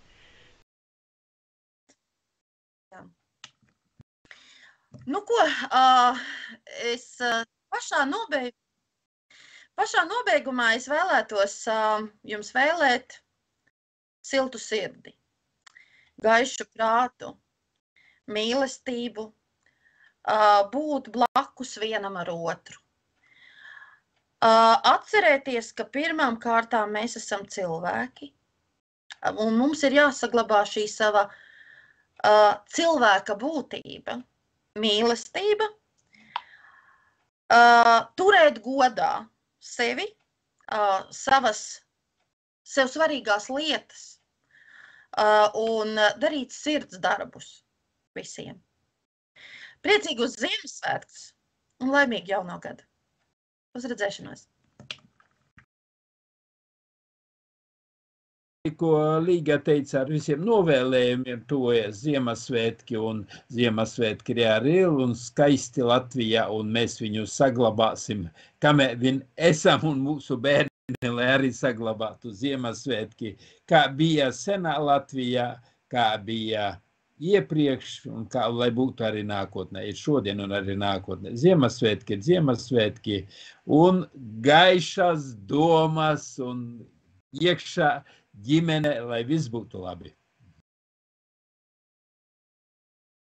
Nu, ko, es pašā nobeigumā es vēlētos jums vēlēt siltu sirdi, gaišu prātu, mīlestību, būt blakus vienam ar otru. Atcerēties, ka pirmām kārtām mēs esam cilvēki, un mums ir jāsaglabā šī sava cilvēka būtība, mīlestība, turēt godā sevi, sev svarīgās lietas un darīt sirds darbus visiem. Priecīgus Ziemassvētkus un laimīgu jauno gadu! Uz redzēšanos! Ko Līga teica, ar visiem novēlējumiem tuvojas Ziemassvētki, un Ziemassvētki ir arī un skaisti Latvijā, un mēs viņu saglabāsim, kamēr vien esam, un mūsu bērni, lai arī saglabātu Ziemassvētki, kā bija senā Latvijā, kā bija iepriekš, un kā, lai būtu arī nākotnē, ir šodien un arī nākotnē. Ziemassvētki ir Ziemassvētki, un gaišas domas, un iekšā ģimene, lai viss būtu labi.